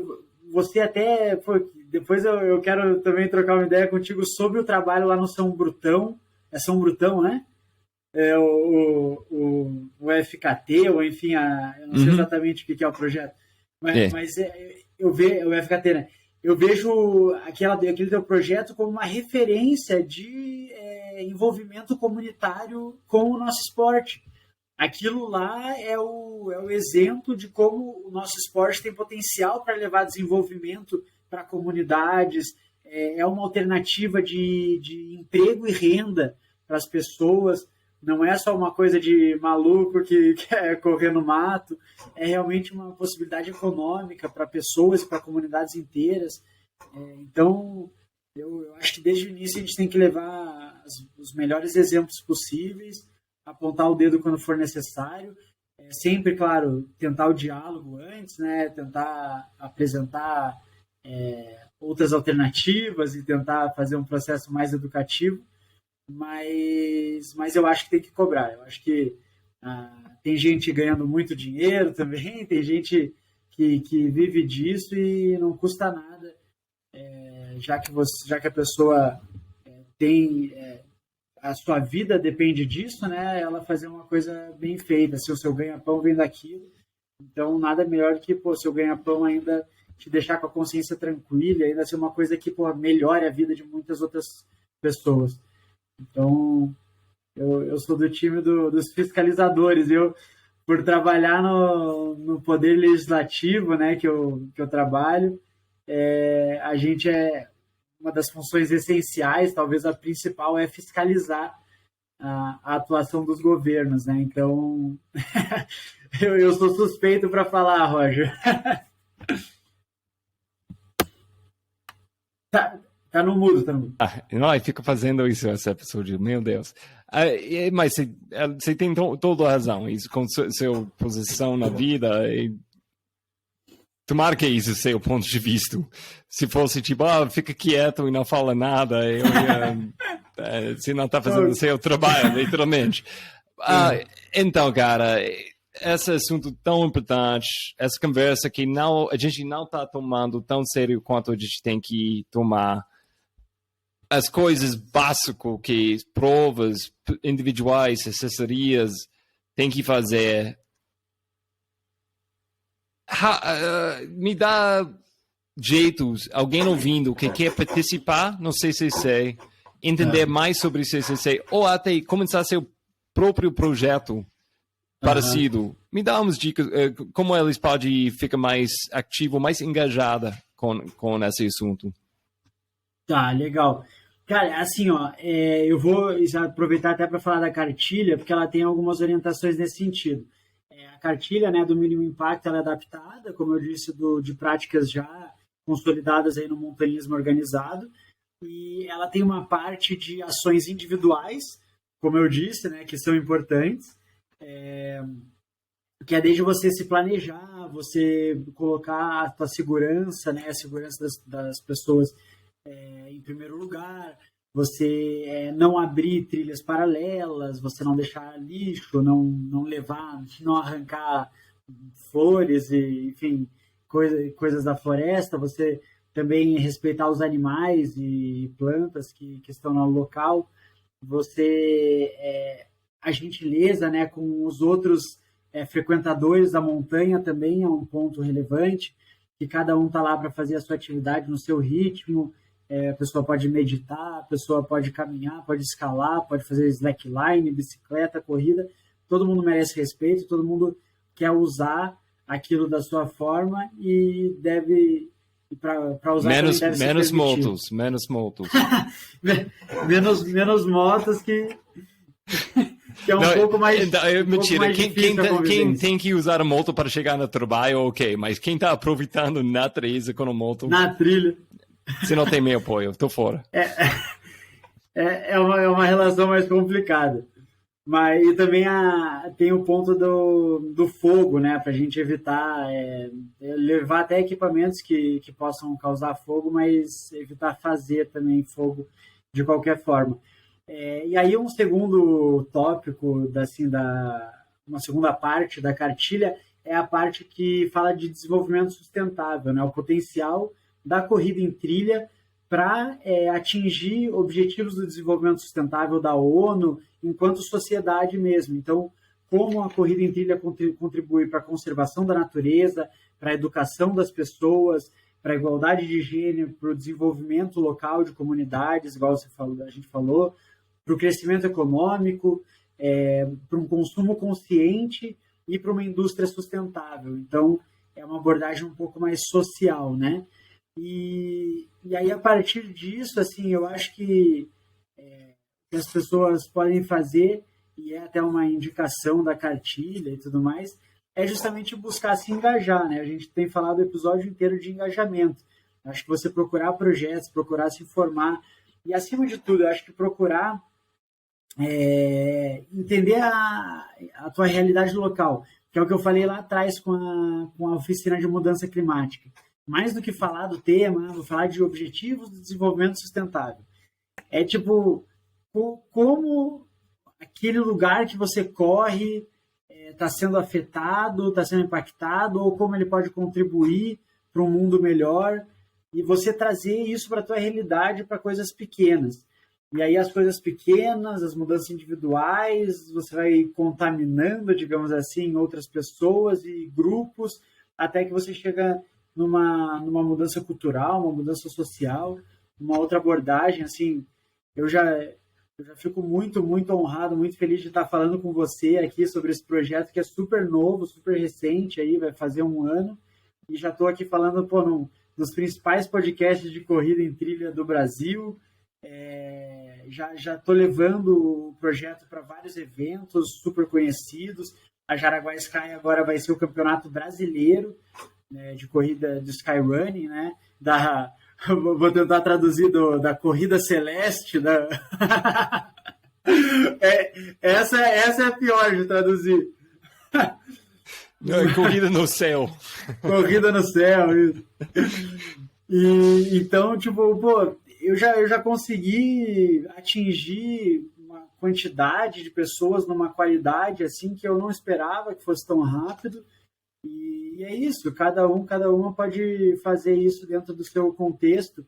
Você até... Pô, depois eu quero também trocar uma ideia contigo sobre o trabalho lá no São Brutão. É São Brutão, né? O FKT, ou enfim, eu não sei exatamente o que é o projeto. Mas eu vejo o FKT, né? Eu vejo aquele teu projeto como uma referência de envolvimento comunitário com o nosso esporte. Aquilo lá é o exemplo de como o nosso esporte tem potencial para levar desenvolvimento para comunidades, é uma alternativa de emprego e renda para as pessoas, não é só uma coisa de maluco que quer correr no mato, é realmente uma possibilidade econômica para pessoas e para comunidades inteiras. Então, eu acho que desde o início a gente tem que levar os melhores exemplos possíveis, apontar o dedo quando for necessário, sempre, claro, tentar o diálogo antes, né? Tentar apresentar outras alternativas e tentar fazer um processo mais educativo, mas eu acho que tem que cobrar. Eu acho que tem gente ganhando muito dinheiro também, tem gente que vive disso e não custa nada, já que a pessoa tem... a sua vida depende disso, né? Ela fazer uma coisa bem feita. Se o seu ganha-pão vem daquilo, então nada melhor que seu ganha-pão ainda te deixar com a consciência tranquila, ainda ser uma coisa que melhore a vida de muitas outras pessoas. Então, eu sou do time dos fiscalizadores. Eu, por trabalhar no poder legislativo, né, que eu trabalho, a gente uma das funções essenciais, talvez a principal, é fiscalizar a atuação dos governos, né? Então, eu sou suspeito para falar, Roger. Tá no mudo, tá no mudo. Não, fica fazendo isso essa pessoa, meu Deus. Mas você tem toda a razão. Isso com sua posição na vida... Tomara que isso seja o ponto de vista. Se fosse tipo, fica quieto e não fala nada, você não está fazendo o seu trabalho, literalmente. Então, cara, esse assunto tão importante, essa conversa que a gente não está tomando tão sério quanto a gente tem que tomar. As coisas básicas que provas individuais, assessorias têm que fazer. Me dá jeitos, alguém ouvindo que quer participar no CCC, entender mais sobre o CCC, ou até começar seu próprio projeto parecido. Me dá umas dicas, como eles podem ficar mais ativo, mais engajada com esse assunto. Tá, legal. Cara, assim, eu vou aproveitar até para falar da cartilha, porque ela tem algumas orientações nesse sentido. A cartilha, né, do mínimo impacto, ela é adaptada, como eu disse, de práticas já consolidadas aí no montanhismo organizado, e ela tem uma parte de ações individuais, como eu disse, né, que são importantes, que é desde você se planejar, você colocar a tua segurança, né, a segurança das pessoas em primeiro lugar, você não abrir trilhas paralelas, você não deixar lixo, não levar, não arrancar flores e, enfim, coisas da floresta, você também respeitar os animais e plantas que estão no local, você a gentileza, né, com os outros frequentadores da montanha também é um ponto relevante, que cada um está lá para fazer a sua atividade no seu ritmo. A pessoa pode meditar, a pessoa pode caminhar, pode escalar, pode fazer slackline, bicicleta, corrida. Todo mundo merece respeito, todo mundo quer usar aquilo da sua forma e deve... Para usar menos motos. menos motos que é um pouco mais... Mentira, quem tem que usar a moto para chegar no trabalho, ok, mas quem está aproveitando a natureza com a moto... Na trilha... Se não tem meu apoio, estou fora. É uma relação mais complicada. Mas e também tem o ponto do fogo, né? Para a gente evitar levar até equipamentos que possam causar fogo, mas evitar fazer também fogo de qualquer forma. E aí um segundo tópico uma segunda parte da cartilha é a parte que fala de desenvolvimento sustentável, né? O potencial da corrida em trilha para atingir objetivos do desenvolvimento sustentável da ONU enquanto sociedade mesmo. Então, como a corrida em trilha contribui para a conservação da natureza, para a educação das pessoas, para a igualdade de gênero, para o desenvolvimento local de comunidades, igual a gente falou, para o crescimento econômico, para um consumo consciente e para uma indústria sustentável. Então, é uma abordagem um pouco mais social, né? E aí, a partir disso, assim, eu acho que as pessoas podem fazer, e é até uma indicação da cartilha e tudo mais, é justamente buscar se engajar, né? A gente tem falado o episódio inteiro de engajamento. Acho que você procurar projetos, procurar se informar, e acima de tudo, eu acho que procurar entender a tua realidade local, que é o que eu falei lá atrás com a oficina de mudança climática. Mais do que falar do tema, vou falar de objetivos do desenvolvimento sustentável. É tipo, como aquele lugar que você corre está sendo afetado, está sendo impactado, ou como ele pode contribuir para um mundo melhor, e você trazer isso para a tua realidade, para coisas pequenas. E aí as coisas pequenas, as mudanças individuais, você vai contaminando, digamos assim, outras pessoas e grupos, até que você chega numa mudança cultural, uma mudança social, uma outra abordagem. Assim, eu já fico muito, muito honrado, muito feliz de estar falando com você aqui sobre esse projeto que é super novo, super recente, aí vai fazer 1 ano, e já estou aqui falando nos principais podcasts de corrida em trilha do Brasil. Já estou levando o projeto para vários eventos super conhecidos. A Jaraguá Sky agora vai ser o campeonato brasileiro, né, de corrida de skyrunning, né? Vou tentar traduzir da corrida celeste. Essa é a pior de traduzir. Corrida no céu. Corrida no céu. Isso. E, então, tipo, pô, eu já consegui atingir uma quantidade de pessoas numa qualidade assim que eu não esperava que fosse tão rápido. E é isso, cada uma pode fazer isso dentro do seu contexto.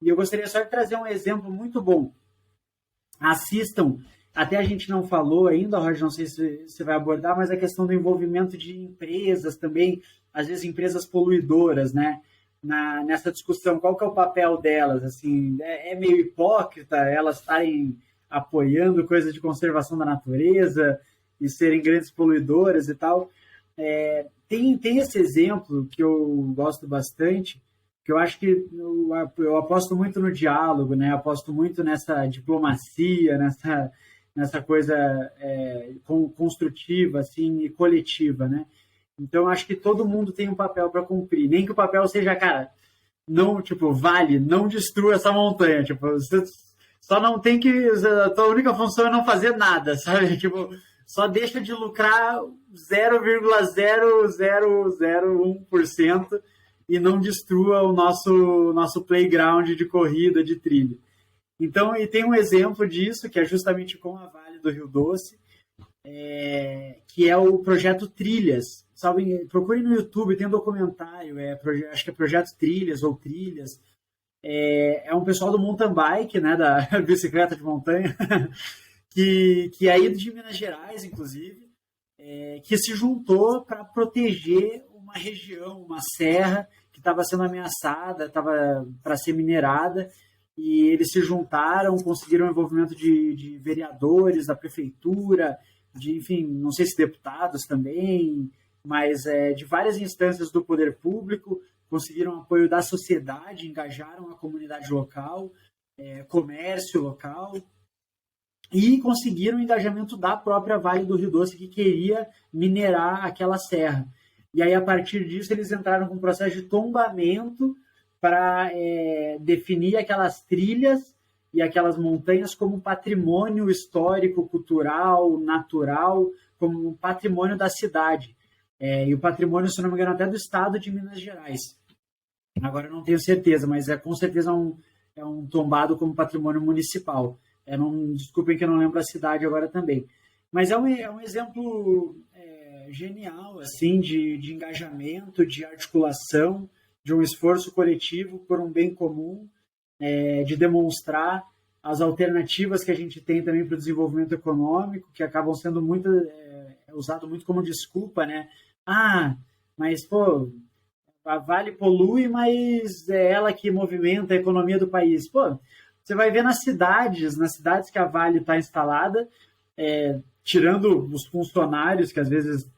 E eu gostaria só de trazer um exemplo muito bom. Assistam, até a gente não falou ainda, Roger, não sei se você vai abordar, mas a questão do envolvimento de empresas também, às vezes empresas poluidoras, né? Nessa discussão, qual que é o papel delas? Assim, é meio hipócrita elas estarem apoiando coisas de conservação da natureza e serem grandes poluidoras e tal. Tem esse exemplo que eu gosto bastante, que eu acho que eu aposto muito no diálogo, né? Eu aposto muito nessa diplomacia, nessa coisa construtiva assim, e coletiva, né? Então, acho que todo mundo tem um papel para cumprir. Nem que o papel seja, cara, não, tipo, não destrua essa montanha. Tipo, você só não tem que... A tua única função é não fazer nada, sabe? Tipo, só deixa de lucrar 0,0001% e não destrua o nosso playground de corrida, de trilha. Então, e tem um exemplo disso, que é justamente com a Vale do Rio Doce, que é o projeto Trilhas. Sabe, procure no YouTube, tem um documentário, acho que é Projeto Trilhas ou Trilhas. É um pessoal do mountain bike, né, da bicicleta de montanha, que é aí de Minas Gerais, inclusive, que se juntou para proteger uma região, uma serra que estava sendo ameaçada, estava para ser minerada, e eles se juntaram, conseguiram o envolvimento de vereadores, da prefeitura, enfim, não sei se deputados também, mas de várias instâncias do poder público, conseguiram apoio da sociedade, engajaram a comunidade local, comércio local, e conseguiram o engajamento da própria Vale do Rio Doce, que queria minerar aquela serra. E aí, a partir disso, eles entraram com um processo de tombamento para definir aquelas trilhas e aquelas montanhas como patrimônio histórico, cultural, natural, como um patrimônio da cidade. E o patrimônio, se não me engano, até do estado de Minas Gerais. Agora eu não tenho certeza, mas com certeza é um tombado como patrimônio municipal. Desculpem que eu não lembro a cidade agora também. Mas é um exemplo genial, assim, de engajamento, de articulação, de um esforço coletivo por um bem comum, de demonstrar as alternativas que a gente tem também para o desenvolvimento econômico, que acabam sendo muito usado muito como desculpa, né? Mas, pô, a Vale polui, mas é ela que movimenta a economia do país. Pô, você vai ver nas cidades que a Vale está instalada, tirando os funcionários, que às vezes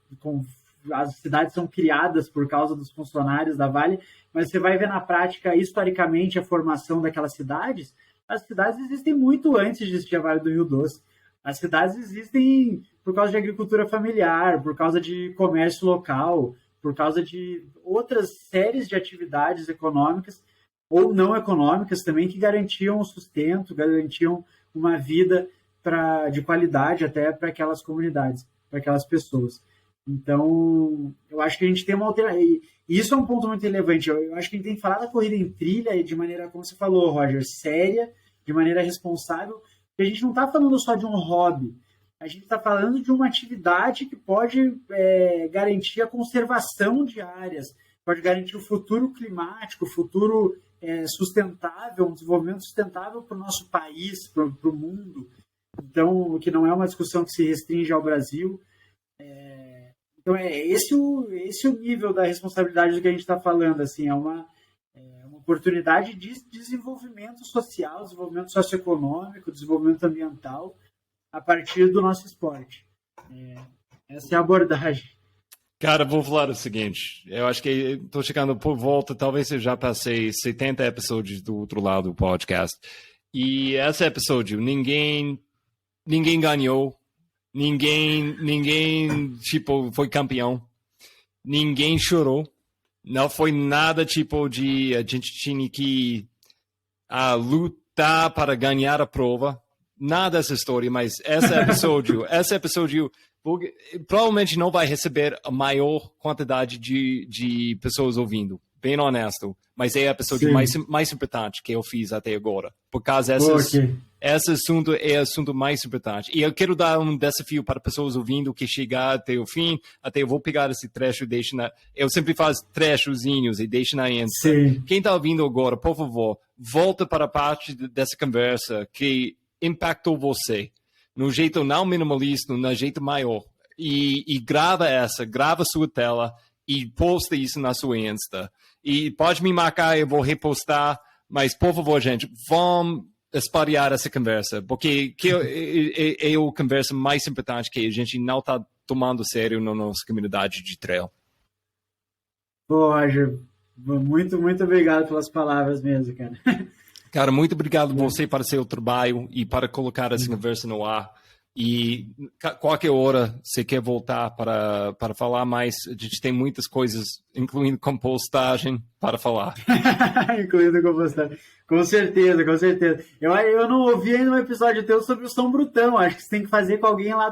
as cidades são criadas por causa dos funcionários da Vale, mas você vai ver na prática, historicamente, a formação daquelas cidades. As cidades existem muito antes de existir a Vale do Rio Doce. As cidades existem por causa de agricultura familiar, por causa de comércio local, por causa de outras séries de atividades econômicas ou não econômicas também que garantiam o sustento, garantiam uma vida de qualidade até para aquelas comunidades, para aquelas pessoas. Então, eu acho que a gente tem uma alternativa. E isso é um ponto muito relevante. Eu acho que a gente tem que falar da corrida em trilha de maneira, como você falou, Roger, séria, de maneira responsável, porque a gente não está falando só de um hobby. A gente está falando de uma atividade que pode garantir a conservação de áreas, pode garantir o futuro climático, o futuro sustentável, um desenvolvimento sustentável para o nosso país, para o mundo. Então, que não é uma discussão que se restringe ao Brasil. Então, esse o nível da responsabilidade do que a gente está falando. Assim, é uma oportunidade de desenvolvimento social, desenvolvimento socioeconômico, desenvolvimento ambiental, a partir do nosso esporte. Essa é a abordagem. Cara, vou falar o seguinte, eu acho que estou chegando por volta, talvez eu já passei 70 episódios do outro lado do podcast, e esse episódio, ninguém ganhou, ninguém, tipo, foi campeão, ninguém chorou, não foi nada, tipo, de a gente tinha que lutar para ganhar a prova, nada dessa história, mas esse episódio provavelmente não vai receber a maior quantidade de pessoas ouvindo, bem honesto, mas é o episódio mais importante que eu fiz até agora, por causa esse assunto é o assunto mais importante. E eu quero dar um desafio para pessoas ouvindo que chegar até o fim, até eu vou pegar esse trecho e deixar eu sempre faço trechozinhos e deixo na Insta. Quem está ouvindo agora, por favor, volta para a parte dessa conversa que impactou você, no jeito não minimalista, no jeito maior. E grava sua tela e posta isso na sua Insta. E pode me marcar, eu vou repostar, mas por favor, gente, vamos espalhar essa conversa, porque é a conversa mais importante que a gente não está tomando sério na nossa comunidade de trail. Pô, Roger, muito, muito obrigado pelas palavras mesmo, cara. Cara, muito obrigado a você para seu trabalho e para colocar essa conversa no ar. E qualquer hora você quer voltar para falar mais, a gente tem muitas coisas, incluindo compostagem, para falar. Incluindo compostagem. Com certeza, com certeza. Eu não ouvi ainda um episódio teu sobre o São Brutão. Acho que você tem que fazer com alguém lá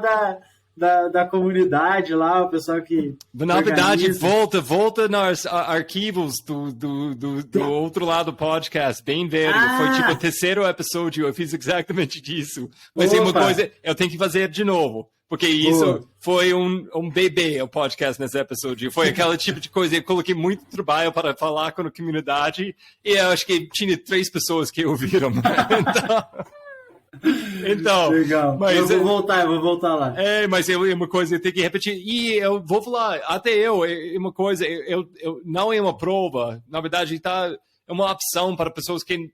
da comunidade lá, o pessoal que na verdade, volta nos arquivos do outro lado do podcast, bem velho. Foi tipo o terceiro episódio, eu fiz exatamente disso. Mas é uma coisa, eu tenho que fazer de novo, porque isso foi um bebê, o podcast nesse episódio. Foi aquele tipo de coisa, eu coloquei muito trabalho para falar com a comunidade, e eu acho que tinha 3 pessoas que ouviram. Então, legal. Mas eu vou voltar lá. Mas é uma coisa que eu tenho que repetir. E eu vou falar, até é uma coisa, eu não é uma prova, na verdade, é uma opção para pessoas que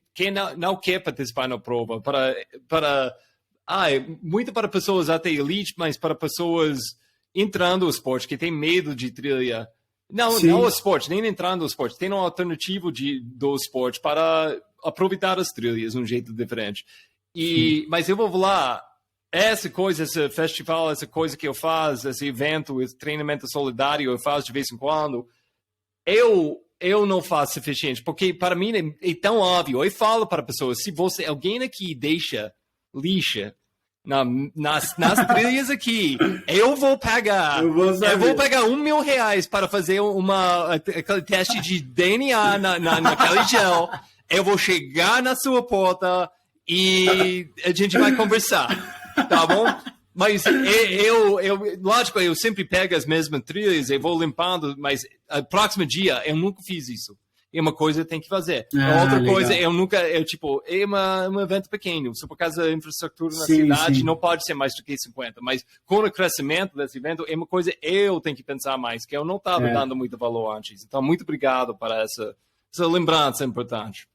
não querem participar na prova, muito para pessoas até elite, mas para pessoas entrando no esporte, que tem medo de trilha. Não o esporte, nem entrando no esporte, tem uma alternativa do esporte para aproveitar as trilhas de um jeito diferente. Mas eu vou falar, essa coisa, esse festival, essa coisa que eu faço, esse evento, esse treinamento solidário eu faço de vez em quando, eu não faço suficiente, porque para mim é tão óbvio. Eu falo para pessoas, se alguém aqui deixa lixa nas trilhas aqui, eu vou pagar R$1.000 para fazer aquele teste de DNA naquele gel. Eu vou chegar na sua porta e a gente vai conversar, tá bom? Mas lógico, eu sempre pego as mesmas trilhas e vou limpando, mas o próximo dia eu nunca fiz isso. É uma coisa que tem que fazer. Outra legal. Coisa, é um evento pequeno. Se por causa da infraestrutura na cidade, não pode ser mais do que 50. Mas com o crescimento desse evento, é uma coisa que eu tenho que pensar mais, que eu não estava dando muito valor antes. Então, muito obrigado por essa lembrança importante.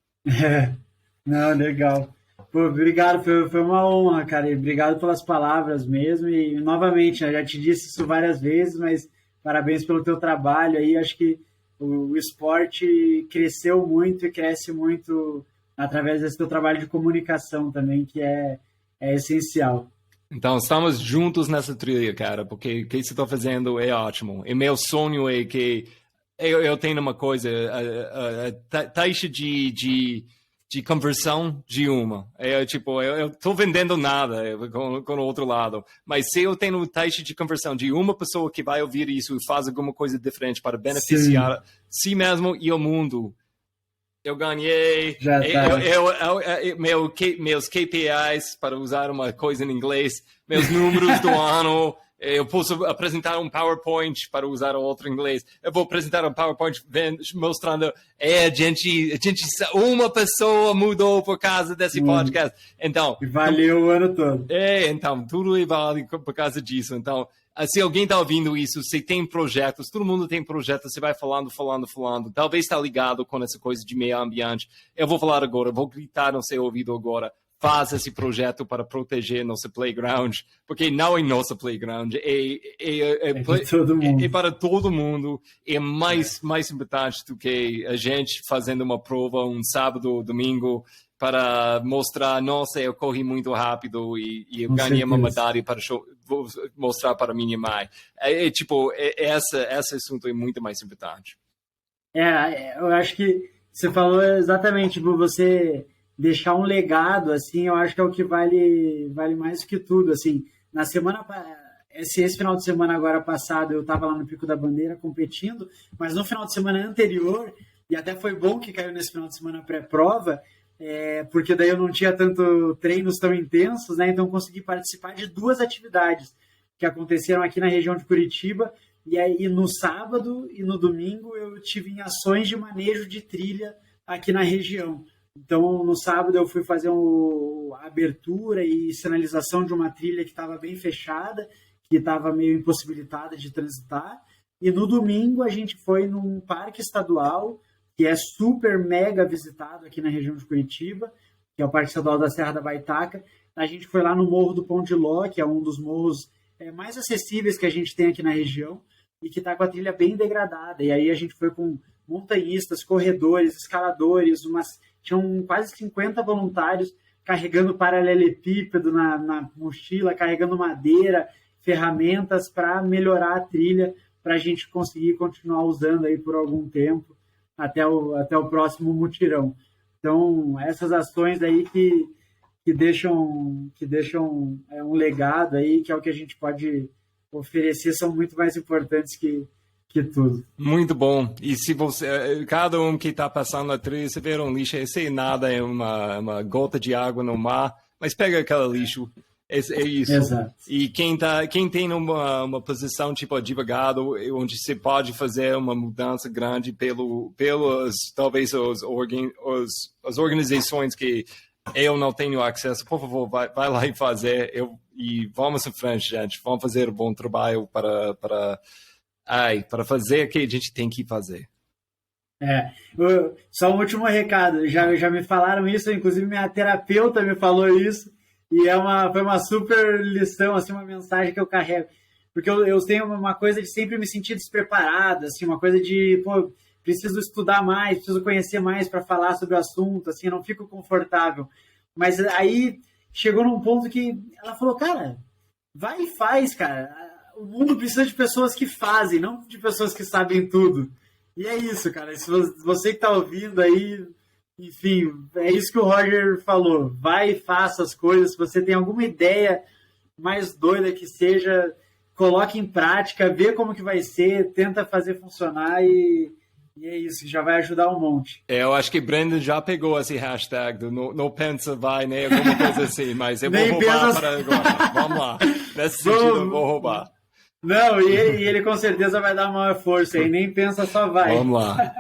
Não, legal. Pô, obrigado, foi uma honra, cara. E obrigado pelas palavras mesmo. E, novamente, eu já te disse isso várias vezes, mas parabéns pelo teu trabalho aí. Acho que o esporte cresceu muito e cresce muito através desse teu trabalho de comunicação também, que é essencial. Então, estamos juntos nessa trilha, cara, porque o que você está fazendo é ótimo. E meu sonho é que eu tenho uma coisa, a taxa de conversão de uma. Eu estou vendendo nada com o outro lado. Mas se eu tenho taxa de conversão de uma pessoa que vai ouvir isso e faz alguma coisa diferente para beneficiar si mesmo e o mundo, eu ganhei. Já tá. Meus KPIs, para usar uma coisa em inglês, meus números do ano. Eu posso apresentar um PowerPoint para usar outro em inglês. Eu vou apresentar um PowerPoint mostrando uma pessoa mudou por causa desse podcast. Então, e valeu o ano todo. Então, tudo vale por causa disso. Então, se alguém está ouvindo isso, se tem projetos, todo mundo tem projetos, você vai falando. Talvez está ligado com essa coisa de meio ambiente. Eu vou falar agora, vou gritar no seu ouvido agora. Faz esse projeto para proteger nosso playground, porque não é nosso playground, é para todo mundo, é mais importante do que a gente fazendo uma prova um sábado ou domingo para mostrar, nossa, eu corri muito rápido e eu ganhei uma medalha para mostrar para minha mãe. Esse assunto é muito mais importante. Eu acho que você falou exatamente, você deixar um legado, assim, eu acho que é o que vale mais do que tudo, assim. Na semana, esse final de semana agora passado, eu estava lá no Pico da Bandeira competindo, mas no final de semana anterior, e até foi bom que caiu nesse final de semana pré-prova, porque daí eu não tinha tanto treinos tão intensos, né, então consegui participar de 2 atividades que aconteceram aqui na região de Curitiba, e aí no sábado e no domingo eu tive em ações de manejo de trilha aqui na região. Então, no sábado eu fui fazer a abertura e sinalização de uma trilha que estava bem fechada, que estava meio impossibilitada de transitar. E no domingo a gente foi num parque estadual, que é super mega visitado aqui na região de Curitiba, que é o Parque Estadual da Serra da Baitaca. A gente foi lá no Morro do Pão de Ló, que é um dos morros mais acessíveis que a gente tem aqui na região, e que está com a trilha bem degradada. E aí a gente foi com montanhistas, corredores, escaladores, tinham quase 50 voluntários carregando paralelepípedo na mochila, carregando madeira, ferramentas para melhorar a trilha, para a gente conseguir continuar usando aí por algum tempo, até o próximo mutirão. Então, essas ações aí que deixam um legado aí, que é o que a gente pode oferecer, são muito mais importantes que tudo. Muito bom. E se você, cada um que está passando a trilha, você vê um lixo, esse nada é uma gota de água no mar, mas pega aquele lixo, é isso. Exato. E quem tem uma posição tipo advogado, onde você pode fazer uma mudança grande pelas talvez as organizações que eu não tenho acesso, por favor, vai lá e fazer, e vamos em frente, gente, vamos fazer um bom trabalho para fazer o que a gente tem que fazer. Só um último recado, já me falaram isso, inclusive minha terapeuta me falou isso, e foi uma super lição, assim, uma mensagem que eu carrego, porque eu tenho uma coisa de sempre me sentir despreparado, assim, uma coisa de, preciso estudar mais, preciso conhecer mais para falar sobre o assunto, assim, eu não fico confortável. Mas aí chegou num ponto que ela falou, cara, vai e faz, cara. O mundo precisa de pessoas que fazem, não de pessoas que sabem tudo. E é isso, cara. Se você que está ouvindo aí, enfim, é isso que o Roger falou. Vai e faça as coisas. Se você tem alguma ideia mais doida que seja, coloque em prática, vê como que vai ser, tenta fazer funcionar e E é isso, já vai ajudar um monte. Eu acho que Brandon já pegou esse hashtag do não pensa, vai, né? Alguma coisa assim, mas eu vou roubar para agora. Vamos lá. Nesse sentido, eu vou roubar. Não, e ele com certeza vai dar maior força aí, nem pensa, só vai. Vamos lá.